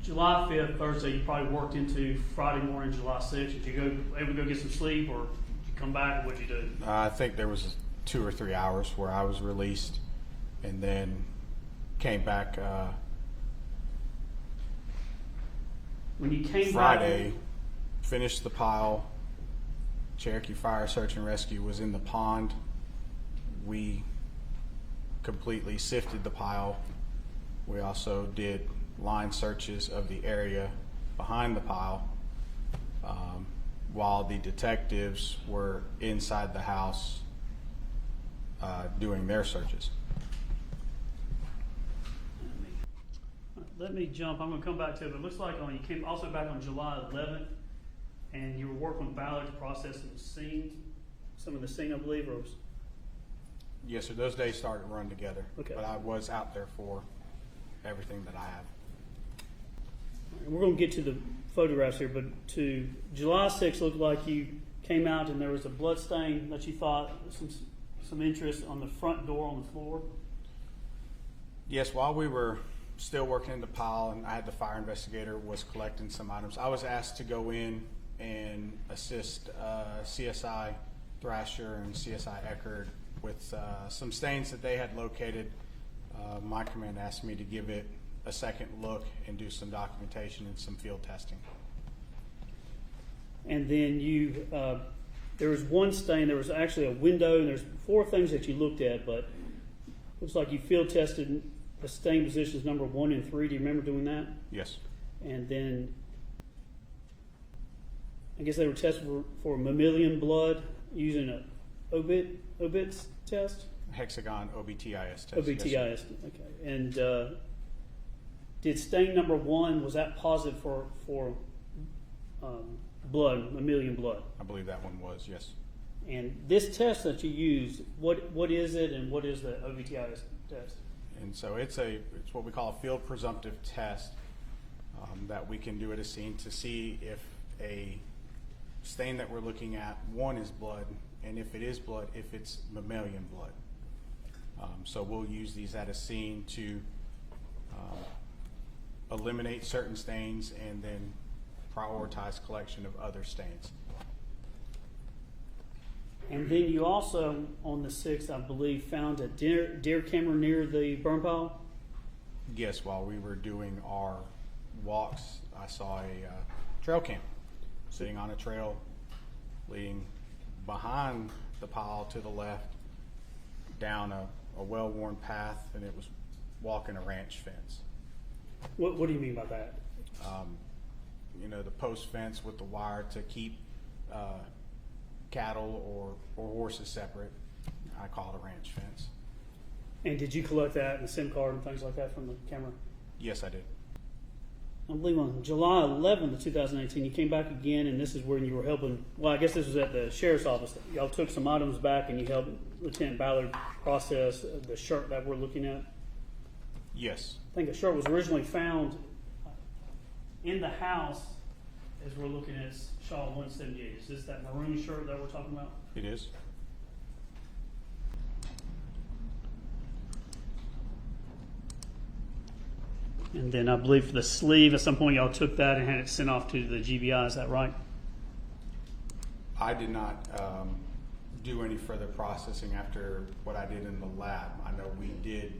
July 5th, Thursday, you probably worked into Friday morning, July 6th. Did you able to go get some sleep, or did you come back, or what'd you do? I think there was 2 or 3 hours where I was released and then came back When you came Friday, finished the pile. Cherokee Fire Search and Rescue was in the pond. We completely sifted the pile. We also did line searches of the area behind the pile while the detectives were inside the house doing their searches. Let me jump. I'm going to come back to it. But it looks like you came also back on July 11th, and you were working with Ballard to process some of the scene, I believe, or was... Yes, sir. Those days started to run together. Okay. But I was out there for everything that I have. And we're going to get to the photographs here, but to July 6th, looked like you came out and there was a blood stain that you thought some interest on the front door on the floor. Yes, while we were still working in the pile and I had the fire investigator was collecting some items, I was asked to go in and assist CSI Thrasher and CSI Eckerd with some stains that they had located. My command asked me to give it a second look and do some documentation and some field testing. and then you there was one stain. There was actually a window, and there's 4 things that you looked at, but looks like you field tested the stain positions number 1 and 3. Do you remember doing that? Yes. And then I guess they were tested for mammalian blood using a OBITS test. Hexagon OBTIS test. OBTIS. Yes, Okay. And did stain number 1, was that positive for blood, mammalian blood? I believe that one was, yes. And this test that you used, what is it, and what is the OBTIS test? And so it's what we call a field presumptive test that we can do at a scene to see if a stain that we're looking at, 1, is blood, and if it is blood, if it's mammalian blood. So we'll use these at a scene to eliminate certain stains and then prioritize collection of other stains. And then you also, on the 6th, I believe, found a deer camera near the burn pile? Yes, while we were doing our walks, I saw a trail cam sitting on a trail leading behind the pile to the left down a well-worn path, and it was walking a ranch fence. What do you mean by that? The post fence with the wire to keep cattle or horses separate. I call it a ranch fence. And did you collect that and a SIM card and things like that from the camera? Yes, I did. I believe on July 11th of 2018, you came back again, and this is when you were helping, well, I guess this was at the sheriff's office. Y'all took some items back, and you helped Lieutenant Ballard process the shirt that we're looking at. Yes. I think the shirt was originally found in the house as we're looking at Shaw 178. Is this that maroon shirt that we're talking about? It is. And then I believe for the sleeve, at some point y'all took that and had it sent off to the GBI. Is that right? I did not do any further processing after what I did in the lab. I know we did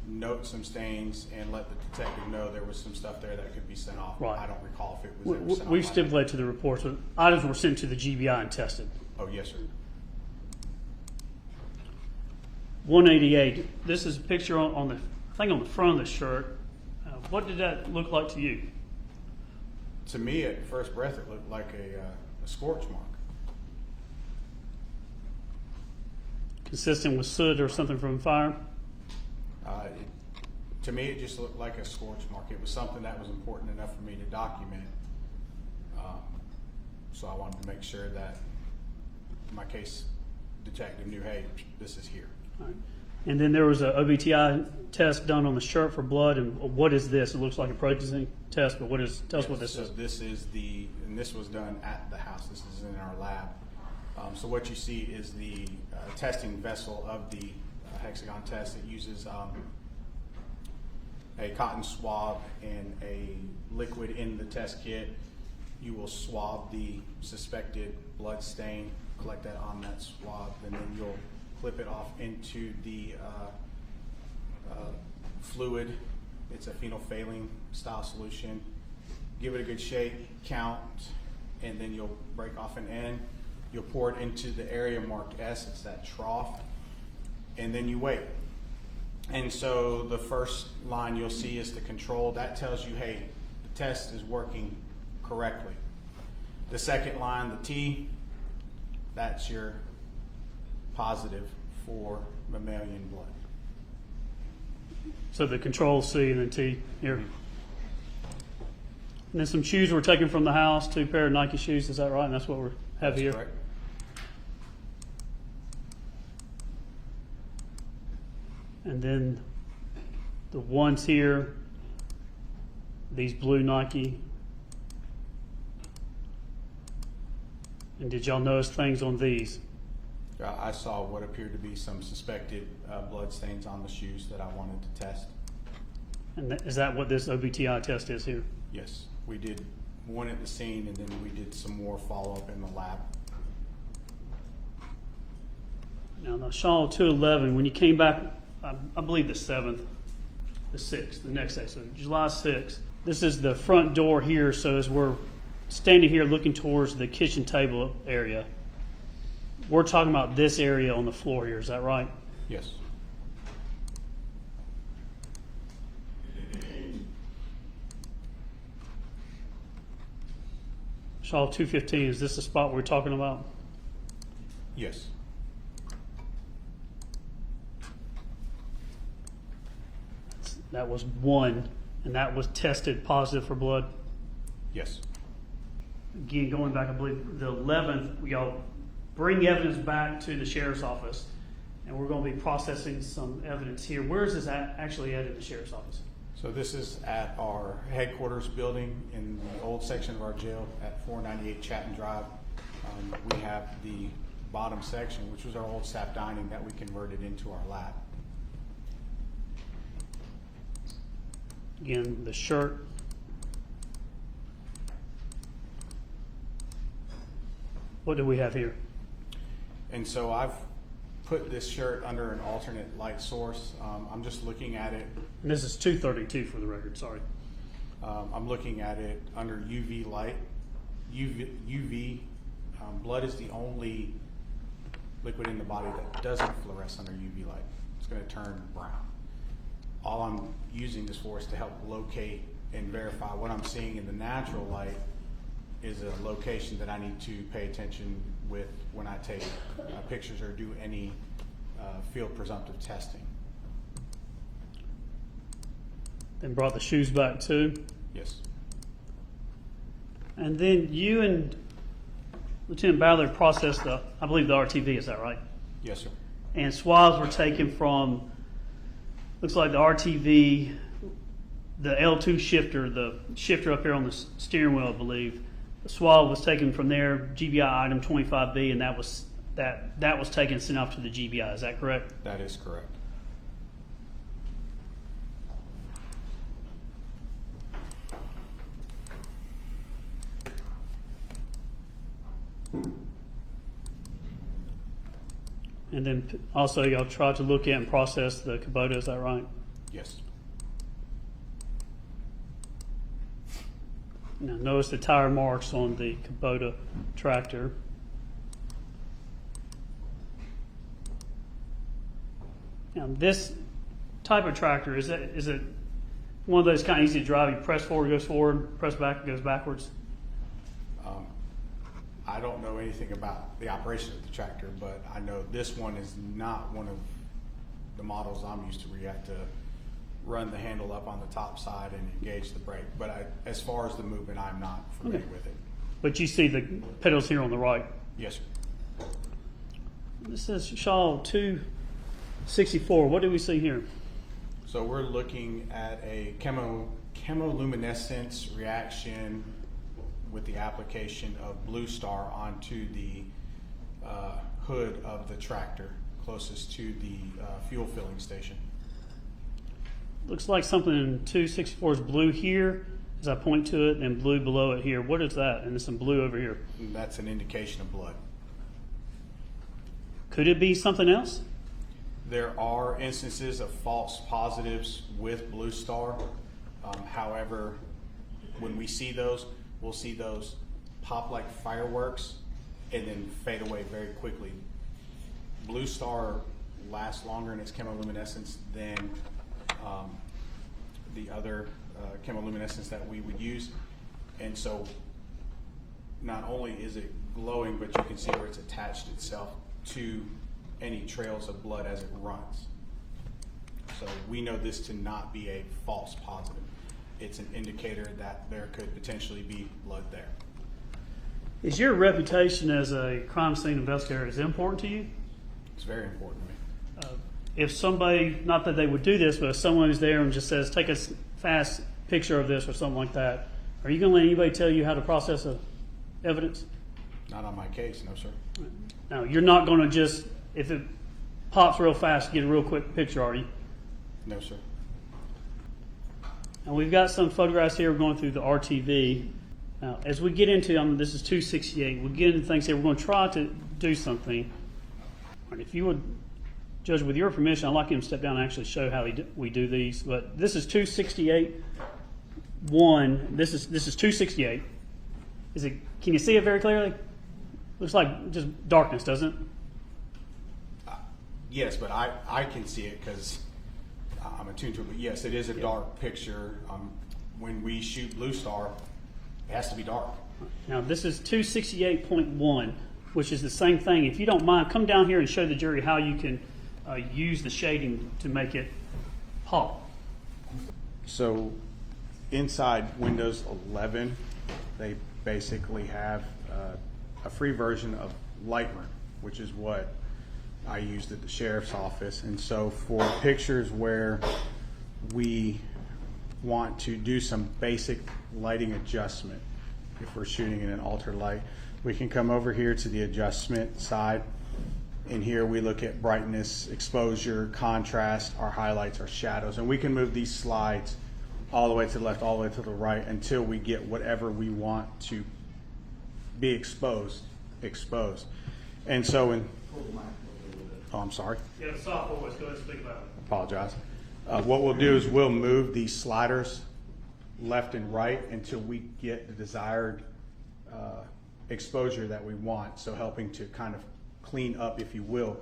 note some stains and let the detective know there was some stuff there that could be sent off. Right. I don't recall if it was ever sent off. We've stipulated to the reports that items were sent to the GBI and tested. Oh, yes, sir. 188. This is a picture on the, I think on the front of the shirt. What did that look like to you? To me, at first breath, it looked like a scorch mark. Consistent with soot or something from fire? To me, it just looked like a scorch mark. It was something that was important enough for me to document. So I wanted to make sure that my case detective knew, hey, this is here. All right. And then there was a OBTI test done on the shirt for blood. And what is this? It looks like a protein test, but tell us what this is. So this is and this was done at the house. This is in our lab. So what you see is the testing vessel of the hexagon test. It uses a cotton swab and a liquid in the test kit. You will swab the suspected blood stain, collect that on that swab, and then you'll clip it off into the fluid. It's a phenolphthalein style solution. Give it a good shake, count, and then you'll break off an end. You'll pour it into the area marked S, it's that trough, and then you wait. And so the first line you'll see is the control. That tells you, hey, the test is working correctly. The second line, the T, that's your positive for mammalian blood. So the control C and then T here. And then some shoes were taken from the house, 2 pair of Nike shoes. Is that right? And that's what we have That's here. Correct. And then the ones here, these blue Nike. And did y'all notice things on these? I saw what appeared to be some suspected blood stains on the shoes that I wanted to test. And is that what this OBTI test is here? Yes, we did one at the scene, and then we did some more follow-up in the lab. Now, the Shaw 211, when you came back, I believe the 7th, the 6th, the next day, so July 6th. This is the front door here, so as we're standing here looking towards the kitchen table area. We're talking about this area on the floor here. Is that right? Yes. Shaw 215, is this the spot we're talking about? Yes. That was one, and that was tested positive for blood. Yes. Again, going back, I believe the 11th, y'all bring evidence back to the sheriff's office, and we're going to be processing some evidence here. Where is this actually at in the sheriff's office? So this is at our headquarters building in the old section of our jail at 498 Chatton Drive. We have the bottom section, which was our old staff dining, that we converted into our lab. Again, the shirt. What do we have here? And so I've put this shirt under an alternate light source. I'm just looking at it. And this is 232 for the record, sorry. I'm looking at it under UV light. Blood is the only liquid in the body that doesn't fluoresce under UV light. It's going to turn brown. All I'm using this for is to help locate and verify what I'm seeing in the natural light is a location that I need to pay attention with when I take pictures or do any field presumptive testing. Then brought the shoes back too. Yes. And then you and Lieutenant Ballard processed the, I believe, the RTV, is that right? Yes, sir. And swabs were taken from, looks like the RTV, the L2 shifter, the shifter up here on the steering wheel, I believe. The swab was taken from there, GBI item 25B, and that was taken and sent off to the GBI. Is that correct? That is correct. And then also y'all tried to look at and process the Kubota, is that right? Yes. Now notice the tire marks on the Kubota tractor. Now this type of tractor, is it one of those kind of easy to drive? You press forward, it goes forward, press back, it goes backwards? I don't know anything about the operation of the tractor, but I know this one is not one of the models I'm used to where you have to run the handle up on the top side and engage the brake. But as far as the movement, I'm not familiar with it. But you see the pedals here on the right. Yes, sir. This is Shaw 264. What do we see here? So we're looking at a chemoluminescence reaction with the application of Blue Star onto the hood of the tractor closest to the fuel filling station. Looks like something in 264 is blue here as I point to it, and blue below it here. What is that? And there's some blue over here. And that's an indication of blood. Could it be something else? There are instances of false positives with Blue Star. However, when we see those, we'll see those pop like fireworks and then fade away very quickly. Blue Star lasts longer in its chemoluminescence than the other chemoluminescence that we would use. And so not only is it glowing, but you can see where it's attached itself to any trails of blood as it runs. So we know this to not be a false positive. It's an indicator that there could potentially be blood there. Is your reputation as a crime scene investigator is important to you? It's very important to me. If somebody, not that they would do this, but if someone is there and just says, take a fast picture of this or something like that, are you going to let anybody tell you how to process evidence? Not on my case, no, sir. Now, you're not going to just, if it pops real fast, get a real quick picture, are you? No, sir. And we've got some photographs here. We're going through the RTV. Now, as we get into, this is 268, we get into things here. We're going to try to do something. And if you would, Judge, with your permission, I'd like him to step down and actually show how we do these. But this is 268-1. This is 268. Is it? Can you see it very clearly? Looks like just darkness, doesn't it? Yes, but I can see it because I'm attuned to it. But yes, it is a dark picture. When we shoot Blue Star, it has to be dark. Now this is 268.1, which is the same thing. If you don't mind, come down here and show the jury how you can use the shading to make it pop. So inside Windows 11, they basically have a free version of Lightroom, which is what I used at the sheriff's office. And so for pictures where we want to do some basic lighting adjustment, if we're shooting in an altered light, we can come over here to the adjustment side. And here we look at brightness, exposure, contrast, our highlights, our shadows, and we can move these slides all the way to the left, all the way to the right until we get whatever we want to be exposed. And so I'm sorry. You have a soft voice. Go ahead and speak about it. Apologize. What we'll do is we'll move these sliders left and right until we get the desired exposure that we want. So helping to kind of clean up, if you will.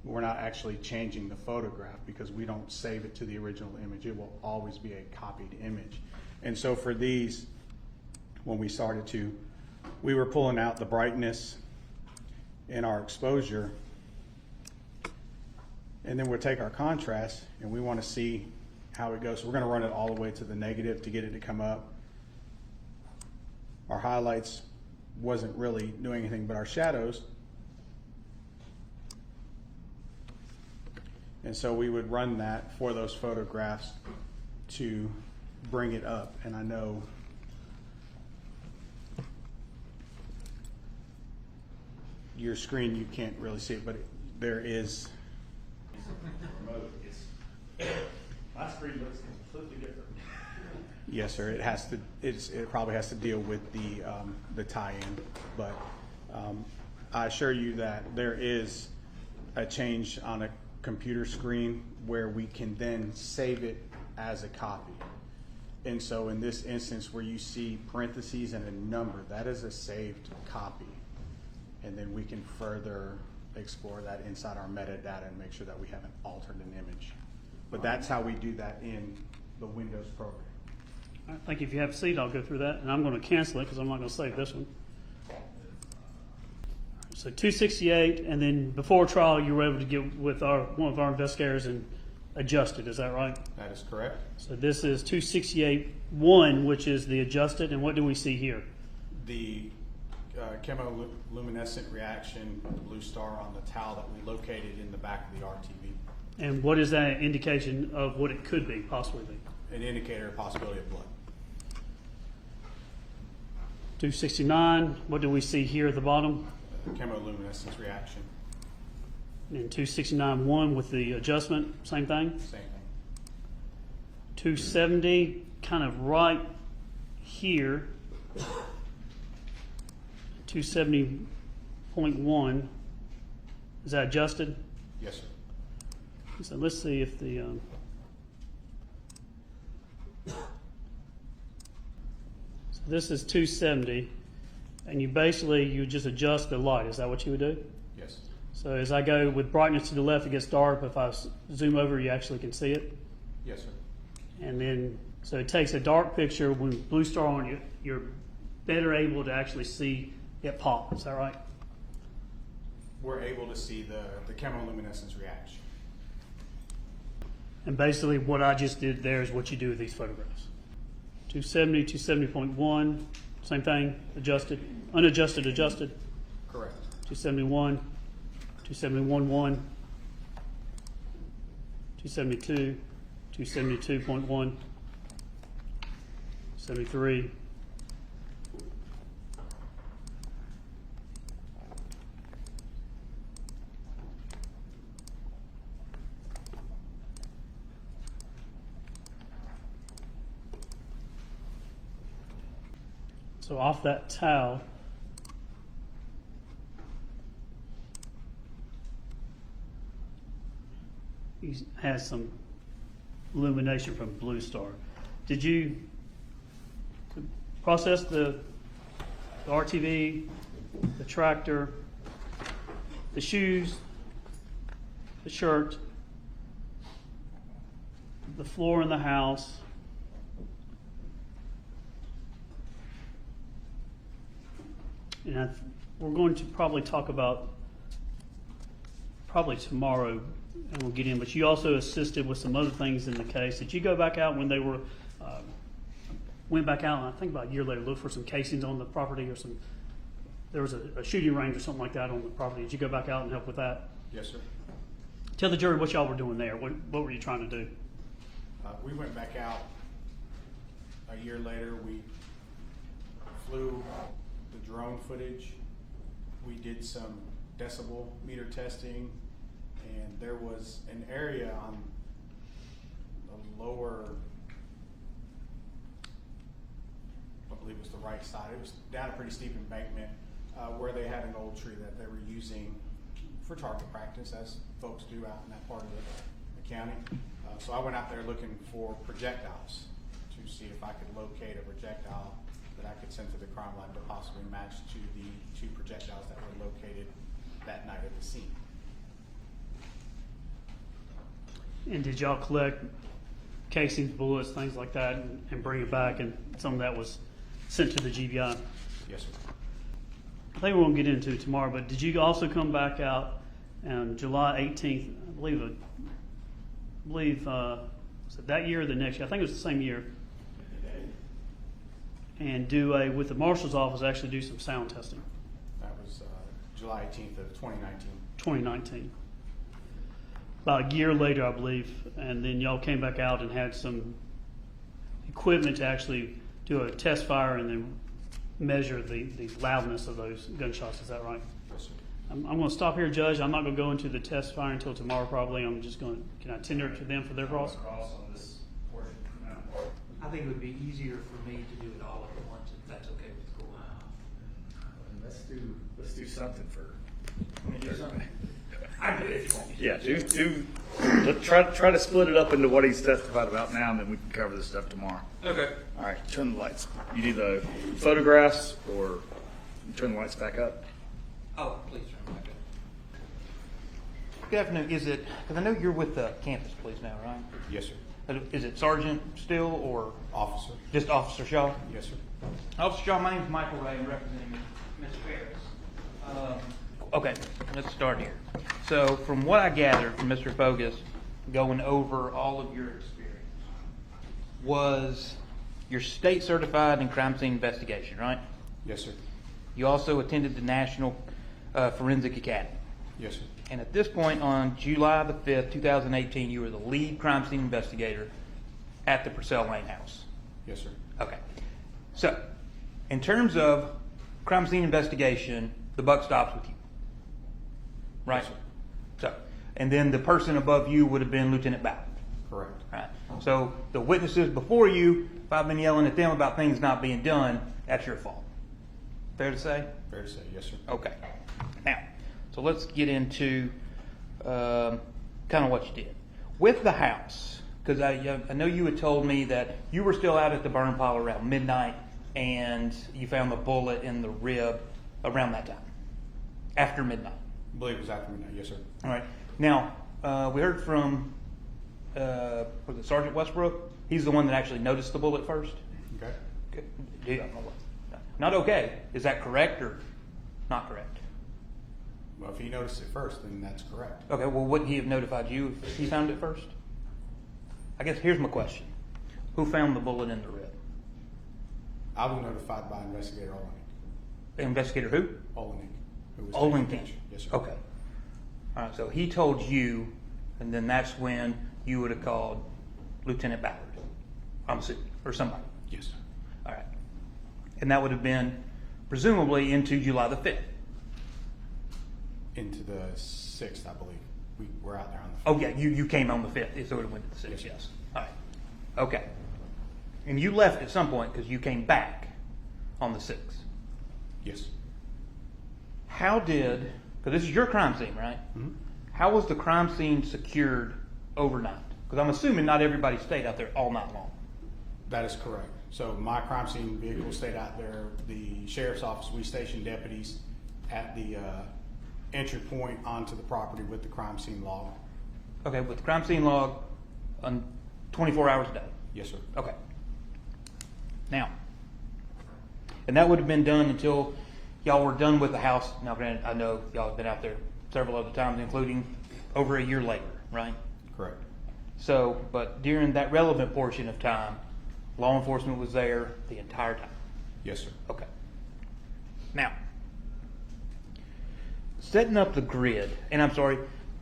We're not actually changing the photograph because we don't save it to the original image. It will always be a copied image. And so for these, when we started to, we were pulling out the brightness and our exposure, and then we'll take our contrast and we want to see how it goes. So we're going to run it all the way to the negative to get it to come up. Our highlights wasn't really doing anything, but our shadows. And so we would run that for those photographs to bring it up. And I know your screen, you can't really see it, but there is. My screen looks completely different. Yes, sir. It has to. It probably has to deal with the tie-in, but I assure you that there is a change on a computer screen where we can then save it as a copy. And so in this instance where you see parentheses and a number, that is a saved copy. And then we can further explore that inside our metadata and make sure that we haven't altered an image. But that's how we do that in the Windows program. I think if you have a seat, I'll go through that, and I'm going to cancel it because I'm not going to save this one. So 268, and then before trial, you were able to get with one of our investigators and adjust it. Is that right? That is correct. So this is 268.1, which is the adjusted, and what do we see here? The chemoluminescent reaction of the blue star on the towel that we located in the back of the RTV. And what is that indication of what it could be, possibly be? An indicator of possibility of blood. 269, what do we see here at the bottom? Chemoluminescence reaction. And 269.1 with the adjustment, same thing? Same thing. 270, kind of right here. 270.1, is that adjusted? Yes, sir. So let's see if the so this is 270, and you just adjust the light. Is that what you would do? Yes. So as I go with brightness to the left, it gets dark. If I zoom over, you actually can see it. Yes, sir. And then, so it takes a dark picture. When blue star on you, you're better able to actually see it pop. Is that right? We're able to see the chemoluminescence reaction. And basically what I just did there is what you do with these photographs. 270, 270.1, same thing, adjusted, unadjusted, adjusted. Correct. 271, 271.1, 272, 272.1, 73, so off that towel, he has some illumination from Blue Star. Did you process the the RTV, the tractor, the shoes, the shirt, the floor in the house, and we're going to probably talk about tomorrow, and we'll get in. But you also assisted with some other things in the case. Did you go back out when they were went back out? And I think about a year later, looked for some casings on the property or some. There was a shooting range or something like that on the property. Did you go back out and help with that? Yes, sir. Tell the jury what y'all were doing there. What were you trying to do? We went back out a year later. We flew the drone footage. We did some decibel meter testing, and there was an area on the lower, I believe it was the right side. It was down a pretty steep embankment where they had an old tree that they were using for target practice, as folks do out in that part of the county. So I went out there looking for projectiles to see if I could locate a projectile that I could send to the crime lab to possibly match to the two projectiles that were located that night at the scene. And did y'all collect casings, bullets, things like that, and bring it back? And some of that was sent to the GBI. Yes, sir. I think we won't get into it tomorrow, but did you also come back out on July 18th? I believe was it that year or the next year? I think it was the same year. And with the marshal's office, actually do some sound testing. That was July 18th of 2019. 2019. About a year later, I believe, and then y'all came back out and had some equipment to actually do a test fire and then measure the loudness of those gunshots. Is that right? Yes, sir. I'm going to stop here, Judge. I'm not going to go into the test fire until tomorrow, probably. I'm just going to, can I tender it to them for their cross? On this portion for now. I think it would be easier for me to do it all at once, if that's okay with the court. Let's do something for. Do something. I do it if you want me to. Yeah, let's try to split it up into what he's testified about now, and then we can cover this stuff tomorrow. Okay. All right, turn the lights. You need the photographs, or turn the lights back up. Oh, please turn back up. Good afternoon. Is it, because I know you're with the campus police now, right? Yes, sir. Is it Sergeant still, or Officer. just Officer Shaw? Yes, sir. Officer Shaw, my name is Michael Ray. I'm representing Ms. Farris. Okay, let's start here. So from what I gathered from Mr. Fogus, going over all of your experience, was you're state certified in crime scene investigation, right? Yes, sir. You also attended the National Forensic Academy. Yes, sir. And at this point on July the 5th, 2018, you were the lead crime scene investigator at the Purcell Lane house. Yes, sir. Okay. So, in terms of crime scene investigation, the buck stops with you. Right? Yes, sir. So, and then the person above you would have been Lieutenant Ballard. Correct. Right. So the witnesses before you, if I've been yelling at them about things not being done, that's your fault. Fair to say? Fair to say. Yes, sir. Okay. Now, so let's get into kind of what you did. With the house, because I know you had told me that you were still out at the burn pile around midnight and you found the bullet in the rib around that time, after midnight. I believe it was after midnight. Yes, sir. All right. Now, we heard from was it Sergeant Westbrook? He's the one that actually noticed the bullet first. Okay. Okay. Yeah, not okay. Is that correct or not correct? Well, if he noticed it first, then that's correct. Okay. Well, wouldn't he have notified you if he found it first? I guess here's my question: who found the bullet in the rib? I was notified by Investigator Olenek. Investigator who? Olenek. Who was Olenek. taking the picture. Yes, sir. Okay. All right. So he told you, and then that's when you would have called Lieutenant Ballard, I'm assuming, or somebody. Yes, sir. All right. And that would have been presumably into July the 5th. Into the 6th, I believe. We were out there on the 5th. Oh, yeah, you came on the 5th, so it would have went to the 6th, Yes. yes. All right. Okay. And you left at some point because you came back on the 6th. Yes. How did, because this is your crime scene, right? Mm-hmm. How was the crime scene secured overnight? Because I'm assuming not everybody stayed out there all night long. That is correct. So my crime scene vehicle stayed out there. The sheriff's office, we stationed deputies at the entry point onto the property with the crime scene log. Okay, with the crime scene log on 24 hours a day. Yes, sir. Okay. Now, and that would have been done until y'all were done with the house. Now, granted, I know y'all have been out there several other times, including over a year later, right? Correct. So, but during that relevant portion of time, law enforcement was there the entire time. Yes, sir. Okay. Now, setting up the grid, and I'm sorry,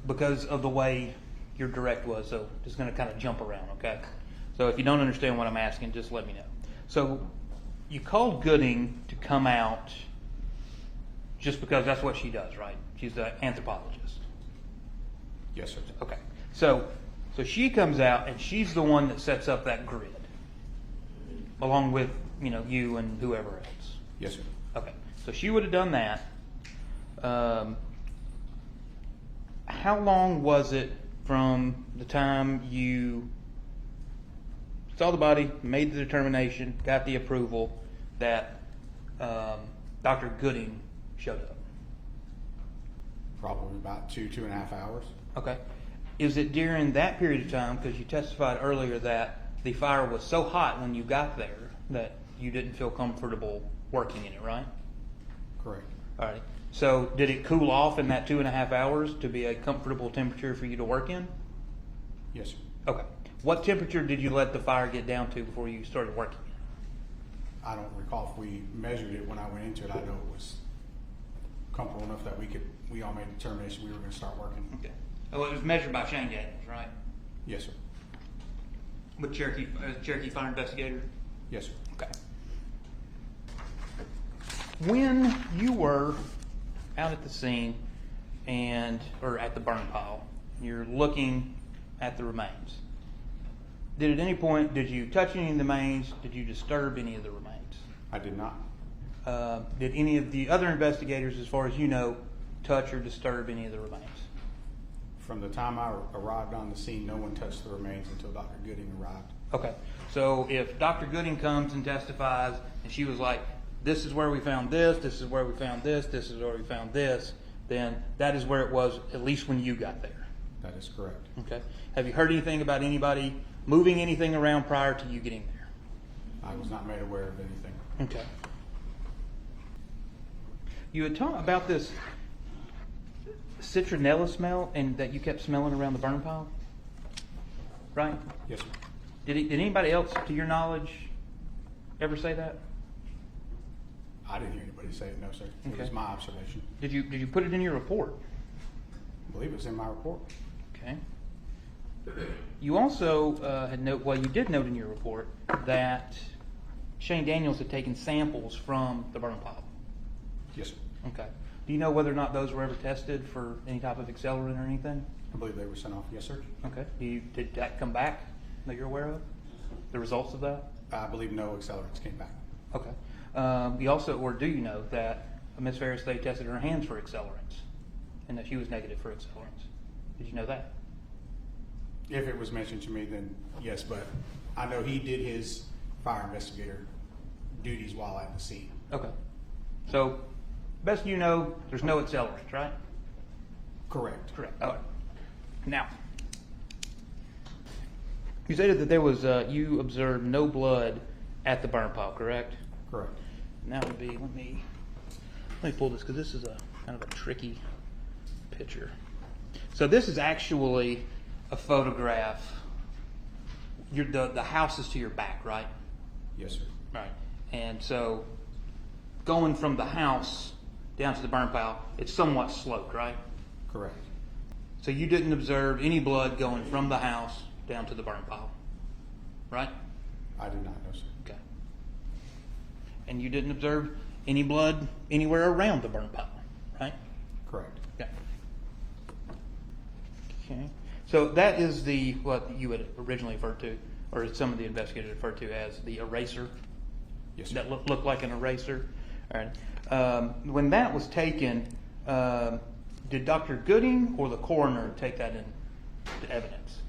because of the way your direct was, so just going to kind of jump around, okay? So if you don't understand what I'm asking, just let me know. So you called Gooding to come out just because that's what she does, right? She's an anthropologist. Yes, sir. Okay. So she comes out and she's the one that sets up that grid, along with, you and whoever else. Yes, sir. Okay. So she would have done that. How long was it from the time you saw the body, made the determination, got the approval, that Dr. Gooding showed up? Probably about 2.5 hours. Okay. Is it during that period of time, because you testified earlier that the fire was so hot when you got there that you didn't feel comfortable working in it, right? Correct. All right. So did it cool off in that 2.5 hours to be a comfortable temperature for you to work in? Yes, sir. Okay. What temperature did you let the fire get down to before you started working? I don't recall if we measured it when I went into it. I know it was comfortable enough that we all made a determination we were going to start working. Okay. Oh, it was measured by Shane Daniels, right? Yes, sir. With Cherokee Fire Investigator? Yes, sir. Okay. When you were out at the scene or at the burn pile, you're looking at the remains. At any point, did you touch any of the remains? Did you disturb any of the remains? I did not. Did any of the other investigators, as far as you know, touch or disturb any of the remains? From the time I arrived on the scene, no one touched the remains until Dr. Gooding arrived. Okay. So if Dr. Gooding comes and testifies, and she was like, this is where we found this is where we found this is where we found this, then that is where it was, at least when you got there. That is correct. Okay. Have you heard anything about anybody moving anything around prior to you getting there? I was not made aware of anything. Okay. You had talked about this citronella smell and that you kept smelling around the burn pile, right? Yes, sir. Did anybody else, to your knowledge, ever say that? I didn't hear anybody say it, no, sir. It Okay. was my observation. Did you put it in your report? I believe it was in my report. Okay. You also you did note in your report that Shane Daniels had taken samples from the burn pile. Yes, sir. Okay. Do you know whether or not those were ever tested for any type of accelerant or anything? I believe they were sent off. Yes, sir. Okay. Did that come back that you're aware of? The results of that? I believe no accelerants came back. Okay. You also, or do you know that Ms. Farris, they tested her hands for accelerants and that she was negative for accelerants? Did you know that? If it was mentioned to me, then yes, but I know he did his fire investigator duties while at the scene. Okay. So, best you know, there's no accelerants, right? Correct. Correct. All right. Now, you stated that there was, you observed no blood at the burn pile, correct? Correct. And that would be, let me pull this because this is a kind of a tricky picture. So this is actually a photograph. The house is to your back, right? Yes, sir. Right. And so going from the house down to the burn pile, it's somewhat sloped, right? Correct. So you didn't observe any blood going from the house down to the burn pile, right? I did not know, sir. Okay. And you didn't observe any blood anywhere around the burn pile, right? Correct. Okay. Okay. So that is what you had originally referred to, or some of the investigators referred to as the eraser. Yes, sir. That looked like an eraser. All right. When that was taken, did Dr. Gooding or the coroner take that into evidence?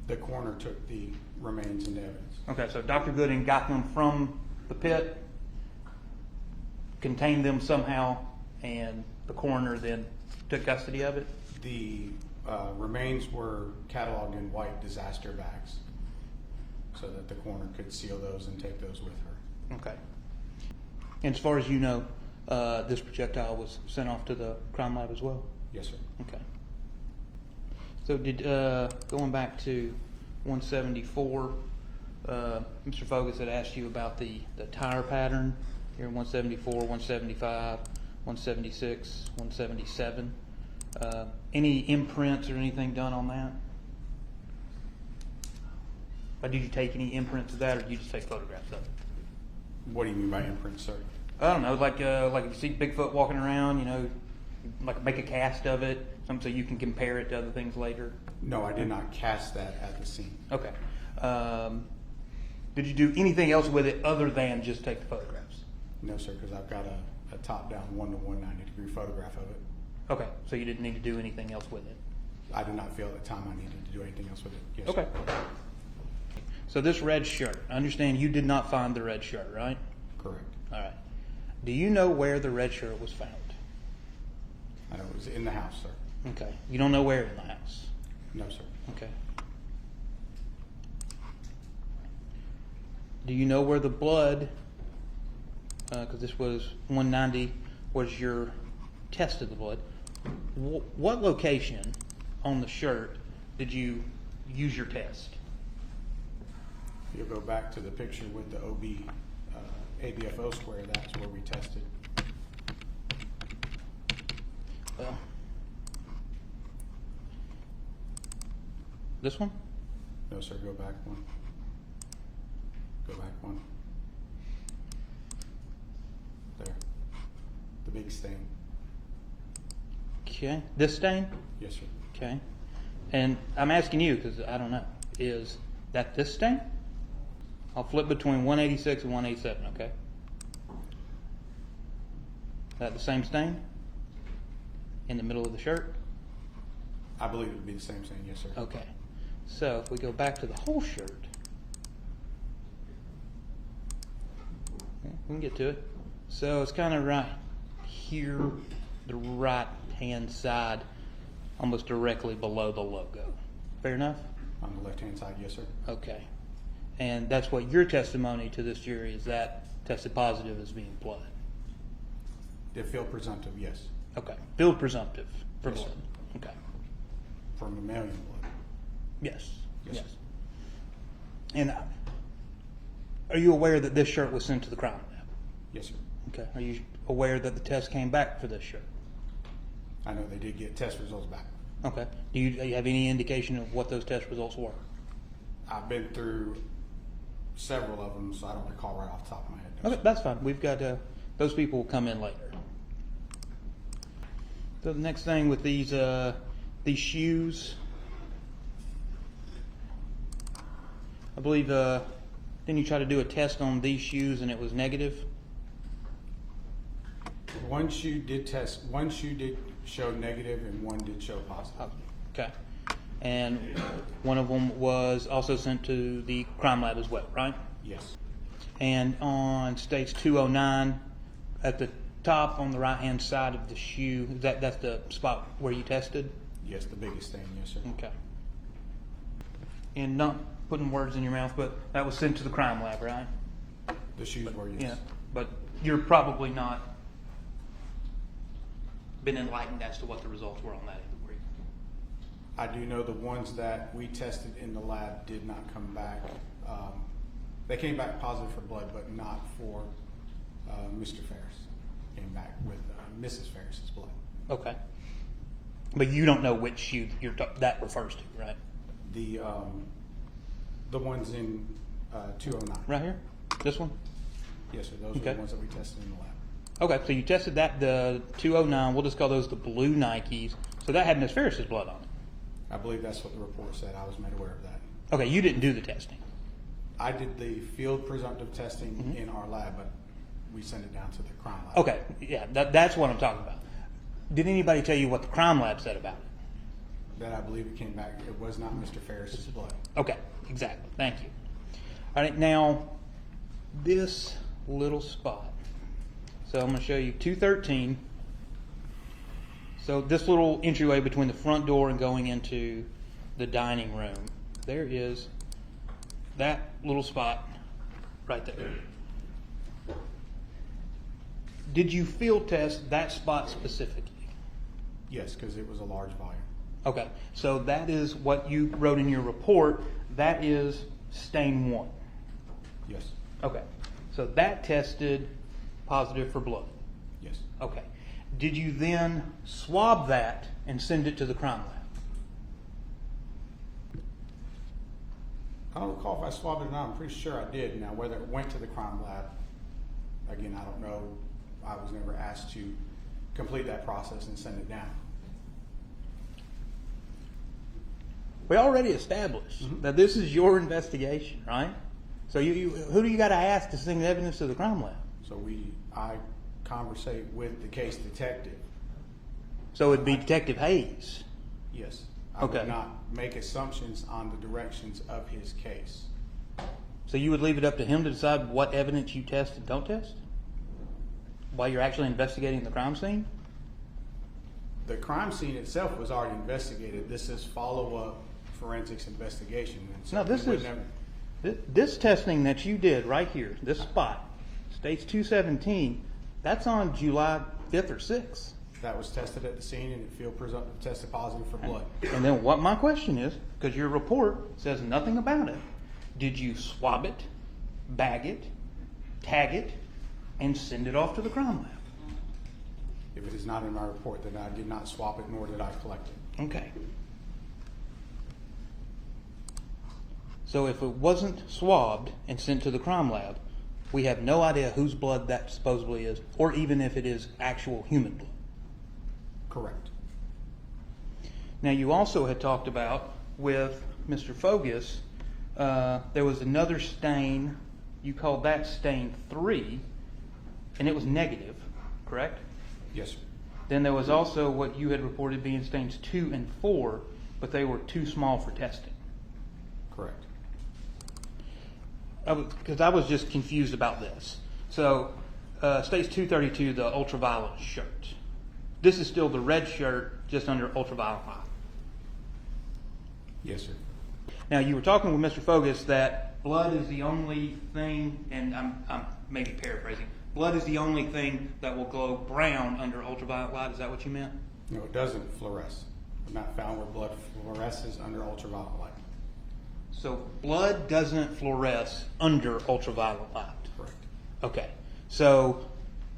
The coroner took the remains into evidence. Okay, so Dr. Gooding got them from the pit, contained them somehow, and the coroner then took custody of it? The remains were cataloged in white disaster bags so that the coroner could seal those and take those with her. Okay. And as far as you know, this projectile was sent off to the crime lab as well? Yes, sir. Okay. So did, going back to 174, Mr. Fogus had asked you about the tire pattern here in 174, 175, 176, 177. Any imprints or anything done on that? Or did you take any imprints of that, or did you just take photographs of it? What do you mean by imprints, sir? I don't know, like if you see Bigfoot walking around, you know, like make a cast of it, something so you can compare it to other things later. No, I did not cast that at the scene. Okay. Did you do anything else with it other than just take the photographs? No, sir, because I've got a top-down 1-to-1 90-degree photograph of it. Okay, so you didn't need to do anything else with it. I did not feel at the time I needed to do anything else with it. Yes, Okay. sir. So this red shirt, I understand you did not find the red shirt, right? Correct. All right. Do you know where the red shirt was found? I know it was in the house, sir. Okay. You don't know where in the house? No, sir. Okay. Do you know where the blood, because this was 190, was your test of the blood? What location on the shirt did you use your test? You'll go back to the picture with the OB ABFO square. That's where we tested. Well, this one? No, sir. Go back one. Go back one. There. The big stain. Okay. This stain? Yes, sir. Okay. And I'm asking you because I don't know. Is that this stain? I'll flip between 186 and 187, okay? Is that the same stain? In the middle of the shirt? I believe it would be the same stain. Yes, sir. Okay. So if we go back to the whole shirt, okay, we can get to it. So it's kind of right here, the right hand side, almost directly below the logo. Fair enough? On the left-hand side, yes, sir. Okay. And that's what your testimony to this jury is, that tested positive as being blood. They feel presumptive, yes. Okay. Field presumptive for Yes, blood. sir. Okay. For mammalian blood. Yes. Yes, Yes. sir. And are you aware that this shirt was sent to the crime lab? Yes, sir. Okay. Are you aware that the test came back for this shirt? I know they did get test results back. Okay. Do you have any indication of what those test results were? I've been through several of them, so I don't recall right off the top of my head. No, Okay, sir. that's fine. We've got those people will come in later. So the next thing with these shoes, I believe then you try to do a test on these shoes and it was negative. One shoe did show negative and one did show positive. Okay. And one of them was also sent to the crime lab as well, right? Yes. And on stage 209, at the top on the right-hand side of the shoe, that's the spot where you tested? Yes, the biggest thing, yes, sir. Okay. And not putting words in your mouth, but that was sent to the crime lab, right? The shoes were, yes. Yeah. But you're probably not been enlightened as to what the results were on that inquiry. I do know the ones that we tested in the lab did not come back. They came back positive for blood, but not for Mr. Farris. Came back with Mrs. Farris's blood. Okay. But you don't know which shoe that refers to, right? The ones in 209. Right here? This one? Yes, sir. Those are Okay. the ones that we tested in the lab. Okay, so you tested that, the 209, we'll just call those the blue Nikes. So that had Miss Ferris's blood on it. I believe that's what the report said. I was made aware of that. Okay, you didn't do the testing. I did the field presumptive testing in our lab, but we sent it down to the crime lab. Okay, yeah, that's what I'm talking about. Did anybody tell you what the crime lab said about it? that I believe it came back, it was not Mr. Farris's blood. Okay, exactly. Thank you. All right, now this little spot. So I'm going to show you 213. So this little entryway between the front door and going into the dining room, there is that little spot right there. Did you field test that spot specifically? Yes, because it was a large volume. Okay, so that is what you wrote in your report. That is stain 1. Yes. Okay, so that tested positive for blood. Yes. Okay. Did you then swab that and send it to the crime lab? I don't recall if I swabbed it or not. I'm pretty sure I did. Now, whether it went to the crime lab, again, I don't know. I was never asked to complete that process and send it down. We already established that this is your investigation, right? So who do you got to ask to send evidence to the crime lab? So I conversate with the case detective. So it'd be Detective Hayes. Yes. I Okay. would not make assumptions on the directions of his case. So you would leave it up to him to decide what evidence you test and don't test? While you're actually investigating the crime scene? The crime scene itself was already investigated. This is follow-up forensics investigation. And so No, this we would is never- this testing that you did right here, this spot, states 217, that's on July 5th or 6th. that was tested at the scene and it tested positive for blood. And then what my question is, because your report says nothing about it, did you swab it, bag it, tag it, and send it off to the crime lab? If it is not in my report, then I did not swap it, nor did I collect it. Okay. So if it wasn't swabbed and sent to the crime lab, we have no idea whose blood that supposedly is, or even if it is actual human blood. Correct. Now, you also had talked about with Mr. Fogus, there was another stain, you called that stain 3, and it was negative, correct? Yes, sir. Then there was also what you had reported being stains 2 and 4, but they were too small for testing. Correct. Because I was just confused about this. So, states 232, the ultraviolet shirt. This is still the red shirt, just under ultraviolet light. Yes, sir. Now, you were talking with Mr. Fogus that blood is the only thing, and I'm maybe paraphrasing, blood is the only thing that will glow brown under ultraviolet light. Is that what you meant? No, it doesn't fluoresce. I've not found where blood fluoresces under ultraviolet light. So, blood doesn't fluoresce under ultraviolet light. Correct. Okay. So,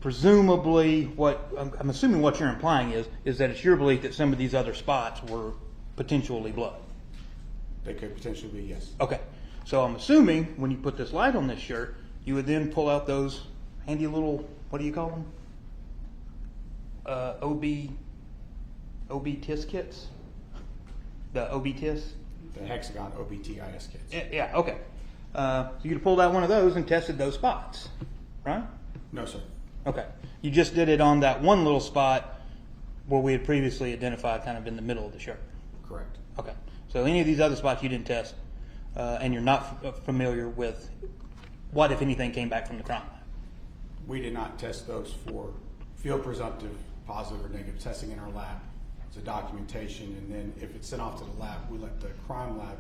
presumably, I'm assuming what you're implying is that it's your belief that some of these other spots were potentially blood. They could potentially be, yes. Okay. So I'm assuming when you put this light on this shirt, you would then pull out those handy little, what do you call them? OB TIS kits? The OB TIS? The hexagon OBTIS kits. Yeah, okay. So you'd have pulled out one of those and tested those spots, right? No, sir. Okay. You just did it on that one little spot where we had previously identified kind of in the middle of the shirt. Correct. Okay. So any of these other spots you didn't test, and you're not familiar with what, if anything, came back from the crime lab? We did not test those for field presumptive positive or negative testing in our lab. It's a documentation, and then if it's sent off to the lab, we let the crime lab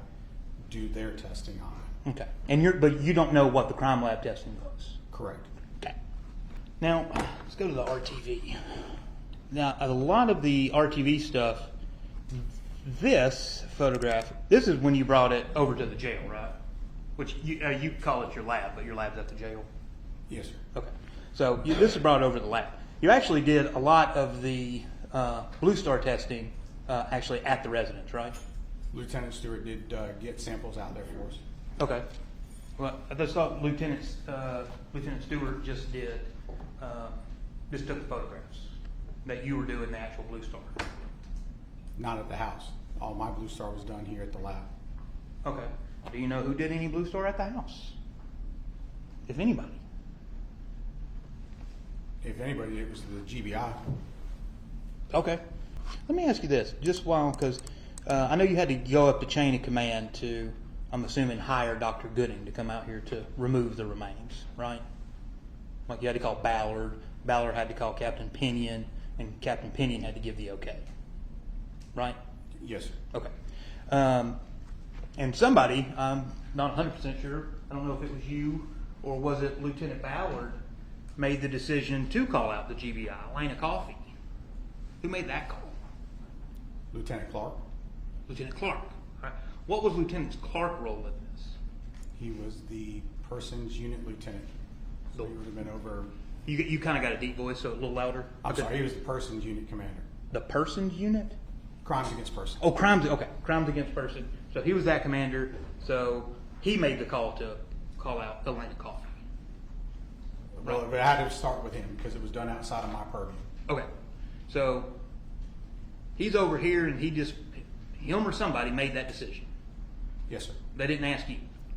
do their testing on it. Okay. And but you don't know what the crime lab testing was? Correct. Okay. Now, let's go to the RTV. Now, a lot of the RTV stuff, this photograph, this is when you brought it over to the jail, right? Which you call it your lab, but your lab's at the jail. Yes, sir. Okay. So this is brought over to the lab. You actually did a lot of the Blue Star testing actually at the residence, right? Lieutenant Stewart did get samples out there for us. Okay. Well, I just thought Lieutenant Stewart just took the photographs that you were doing the actual Blue Star. Not at the house. All my Blue Star was done here at the lab. Okay. Do you know who did any Blue Star at the house? If anybody. If anybody, it was the GBI. Okay. Let me ask you this, just while, because I know you had to go up the chain of command to, I'm assuming, hire Dr. Gooding to come out here to remove the remains, right? Like you had to call Ballard. Ballard had to call Captain Pinion, and Captain Pinion had to give the okay, right? Yes, sir. Okay. And somebody, I'm not 100% sure, I don't know if it was you or was it Lieutenant Ballard, made the decision to call out the GBI, Lana Coffey. Who made that call? Lieutenant Clark. Lieutenant Clark. Right. What was Lieutenant Clark's role in this? He was the person's unit lieutenant. So he would have been over. You kind of got a deep voice, so a little louder. I'm Okay. sorry, he was the person's unit commander. The person's unit? Crimes against person. Oh, crimes. Okay, crimes against person. So he was that commander. So he made the call to call out Elena Coffey. Well, it had to start with him because it was done outside of my purview. Okay, so he's over here, and him or somebody made that decision. Yes, sir. They didn't ask you,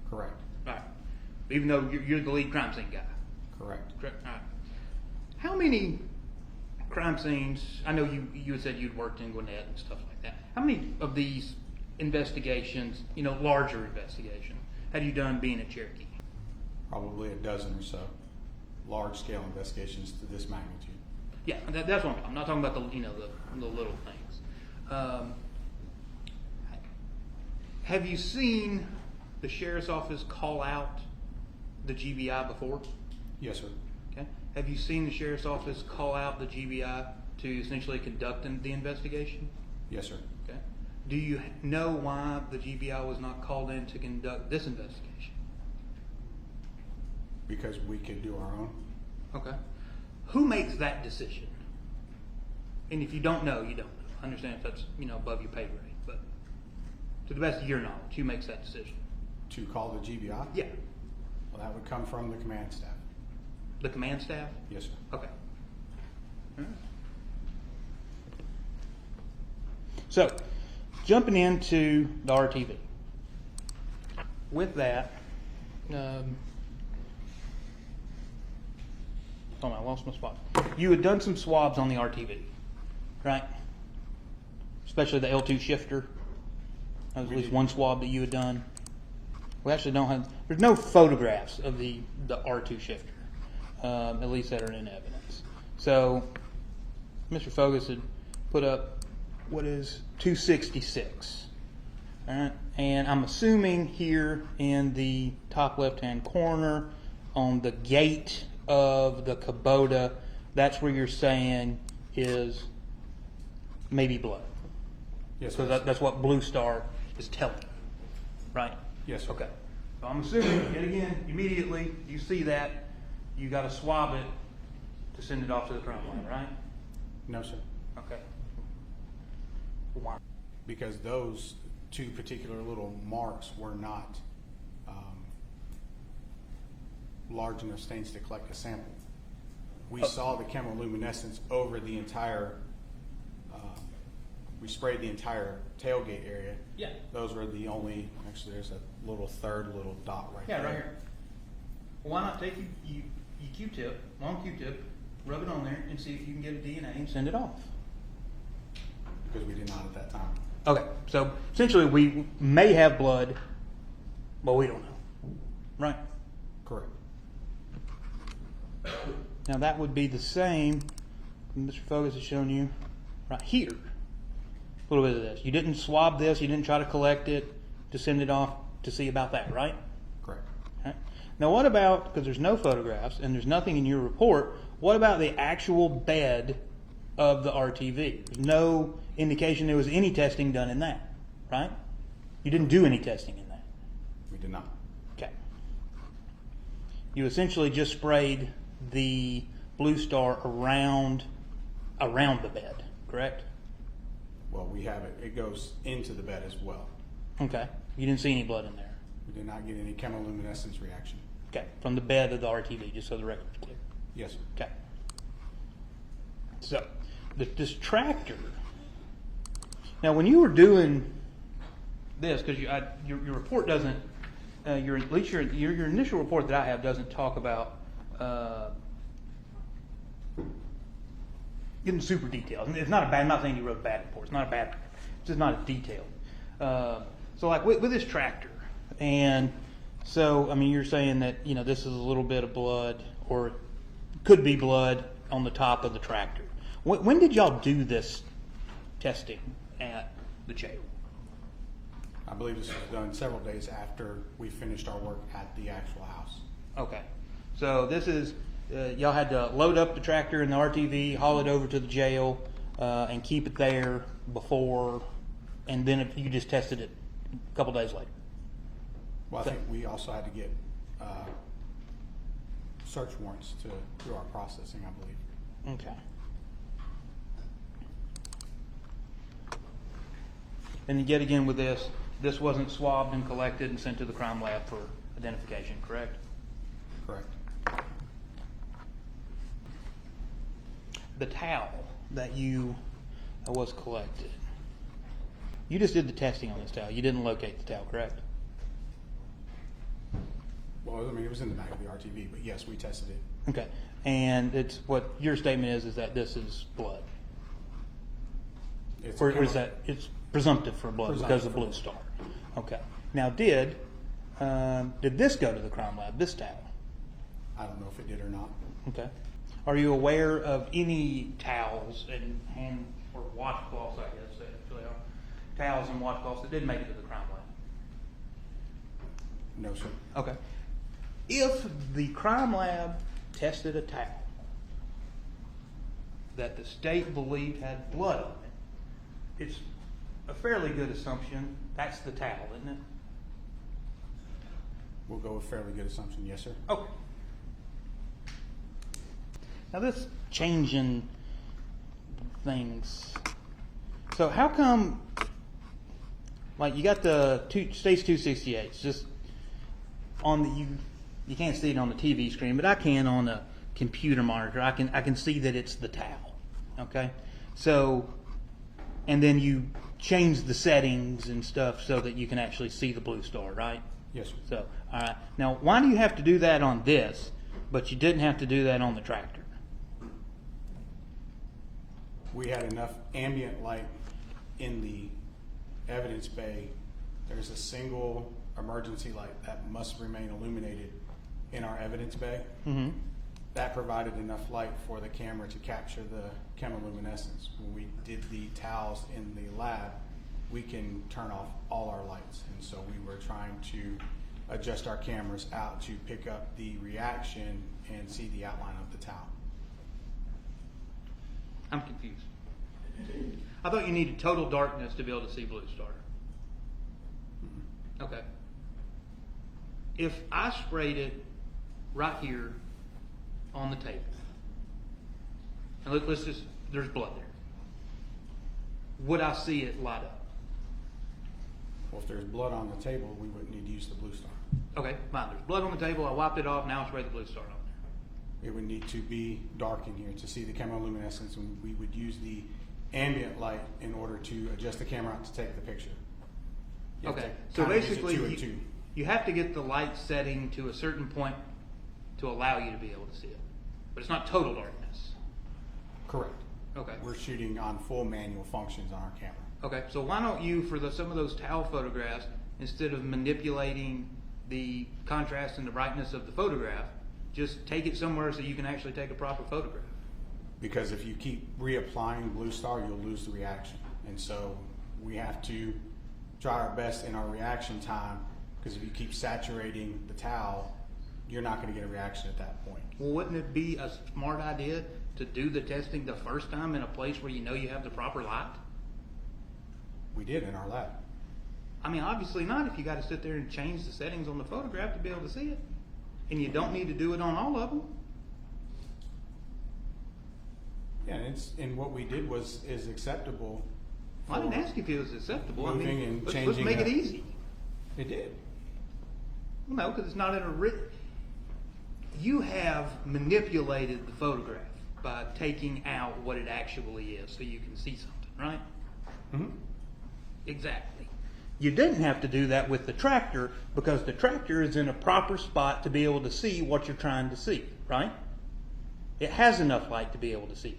Correct. right? Even though you're the lead crime scene guy. Correct. Correct. All right. How many crime scenes? I know you had said you'd worked in Gwinnett and stuff like that. How many of these investigations, larger investigations, have you done being at Cherokee? Probably a dozen or so large-scale investigations to this magnitude. Yeah, that's what I'm not talking about the little things. Have you seen the sheriff's office call out the GBI before? Yes, sir. Okay. Have you seen the sheriff's office call out the GBI to essentially conduct the investigation? Yes, sir. Okay. Do you know why the GBI was not called in to conduct this investigation? Because we could do our own. Okay. Who makes that decision? And if you don't know, you don't know. I understand if that's above your pay grade, but to the best of your knowledge, who makes that decision? To call the GBI? Yeah. Well, that would come from the command staff. The command staff? Yes, sir. Okay. All right. So, jumping into the RTV. With that, I lost my spot. You had done some swabs on the RTV, right? Especially the L2 shifter. That was at least one swab that you had done. We actually don't have. There's no photographs of the R2 shifter, at least that are in evidence. So, Mr. Fogus had put up what is 266. All right, and I'm assuming here in the top left-hand corner on the gate of the Kubota, that's where you're saying is maybe blood. Yes, So sir. that's what Blue Star is telling you, right? Yes, sir. Okay. So I'm assuming, yet again, immediately you see that, you got to swab it to send it off to the crime line, right? No, sir. Okay. Why? Because those two particular little marks were not large enough stains to collect a sample. We saw the chemoluminescence over the entire, we sprayed the entire tailgate area. Yeah. Those were the only, actually there's a little third little dot right there. Yeah, right here. Well, why not take you Q-tip, long Q-tip, rub it on there, and see if you can get a DNA and send it off. Because we did not at that time. Okay, so essentially we may have blood, but we don't know. Right? Correct. Now that would be the same, Mr. Fogus has shown you right here. A little bit of this. You didn't swab this, you didn't try to collect it to send it off to see about that, right? Correct. Okay. Now what about, because there's no photographs and there's nothing in your report, what about the actual bed of the RTV? There's no indication there was any testing done in that, right? You didn't do any testing in that. We did not. Okay. You essentially just sprayed the Blue Star around the bed, correct? Well, we have it. It goes into the bed as well. Okay. You didn't see any blood in there. We did not get any chemoluminescence reaction. Okay. From the bed of the RTV, just so the record's clear. Yes, sir. Okay. So, this tractor. Now, when you were doing this, because your report doesn't, at least your initial report that I have doesn't talk about getting super detailed. It's not a bad. I'm not saying you wrote a bad report. It's not a bad report. It's just not as detailed. So like with this tractor, and so, I mean, you're saying that, you know, this is a little bit of blood, or could be blood on the top of the tractor. When did y'all do this testing at the jail? I believe this was done several days after we finished our work at the actual house. Okay. So this is, y'all had to load up the tractor in the RTV, haul it over to the jail, and keep it there before, and then if you just tested it a couple days later. Well, I think we also had to get search warrants to do our processing, I believe. Okay. And yet again with this wasn't swabbed and collected and sent to the crime lab for identification, correct? Correct. The towel that was collected, you just did the testing on this towel. You didn't locate the towel, correct? Well, I mean, it was in the back of the RTV, but yes, we tested it. Okay. And it's what your statement is that this is blood. It's Or a is that it's presumptive for blood because of the blue star? Okay. Now, did this go to the crime lab? This towel? I don't know if it did or not. Okay. Are you aware of any towels and hand or washcloths? I guess they actually are towels and washcloths that didn't make it to the crime lab? No, sir. Okay. If the crime lab tested a towel that the state believed had blood on it, it's a fairly good assumption that's the towel, isn't it? We'll go with fairly good assumption. Yes, sir. Okay. Now this changing things. So how come, like you got the states 268s just on the you can't see it on the TV screen, but I can on a computer monitor. I can see that it's the towel. Okay, so and then you change the settings and stuff so that you can actually see the blue star, right? Yes, sir. So, all right. Now, why do you have to do that on this, but you didn't have to do that on the tractor? We had enough ambient light in the evidence bay. There's a single emergency light that must remain illuminated in our evidence bay. Mm-hmm. That provided enough light for the camera to capture the chemiluminescence. When we did the towels in the lab, we can turn off all our lights. And so we were trying to adjust our cameras out to pick up the reaction and see the outline of the towel. I'm confused. I thought you needed total darkness to be able to see blue star. Okay. If I sprayed it right here on the table, and let's just, there's blood there, would I see it light up? Well, if there's blood on the table, we wouldn't need to use the blue star. Okay, fine. There's blood on the table. I wiped it off. Now I spray the blue star on there. It would need to be dark in here to see the chemiluminescence, and we would use the ambient light in order to adjust the camera out to take the picture. You have Okay, to so kinda use it basically two and two. you have to get the light setting to a certain point to allow you to be able to see it. But it's not total darkness. Correct. Okay. We're shooting on full manual functions on our camera. Okay, so why don't you, for some of those towel photographs, instead of manipulating the contrast and the brightness of the photograph, just take it somewhere so you can actually take a proper photograph? Because if you keep reapplying blue star, you'll lose the reaction. And so we have to try our best in our reaction time, because if you keep saturating the towel, you're not going to get a reaction at that point. Well, wouldn't it be a smart idea to do the testing the first time in a place where you know you have the proper light? We did in our lab. I mean, obviously not if you got to sit there and change the settings on the photograph to be able to see it. And you don't need to do it on all of them. Yeah, and what we did is acceptable. Well, I didn't ask you if it was acceptable. I Moving mean, and let's changing make it a- easy. It did. Well, no, because it's not in a written. You have manipulated the photograph by taking out what it actually is so you can see something, right? Mm-hmm. Exactly. You didn't have to do that with the tractor because the tractor is in a proper spot to be able to see what you're trying to see, right? It has enough light to be able to see it.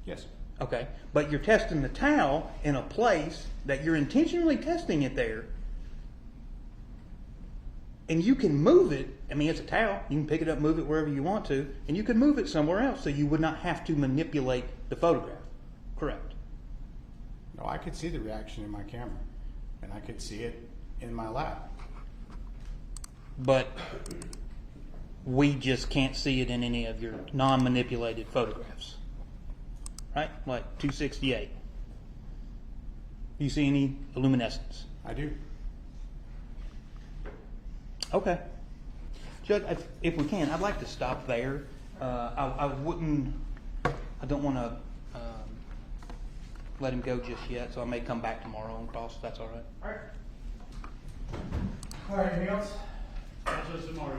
Yes. Okay, but you're testing the towel in a place that you're intentionally testing it there, and you can move it. I mean, it's a towel. You can pick it up, move it wherever you want to, and you can move it somewhere else, so you would not have to manipulate the photograph. Correct. No, I could see the reaction in my camera, and I could see it in my lab. But we just can't see it in any of your non-manipulated photographs, right? Like 268. Do you see any luminescence? I do. Okay. Judge, if we can, I'd like to stop there. I don't want to let him go just yet, so I may come back tomorrow on cross, if that's all right. All right. All right, anything else? I'll just tomorrow.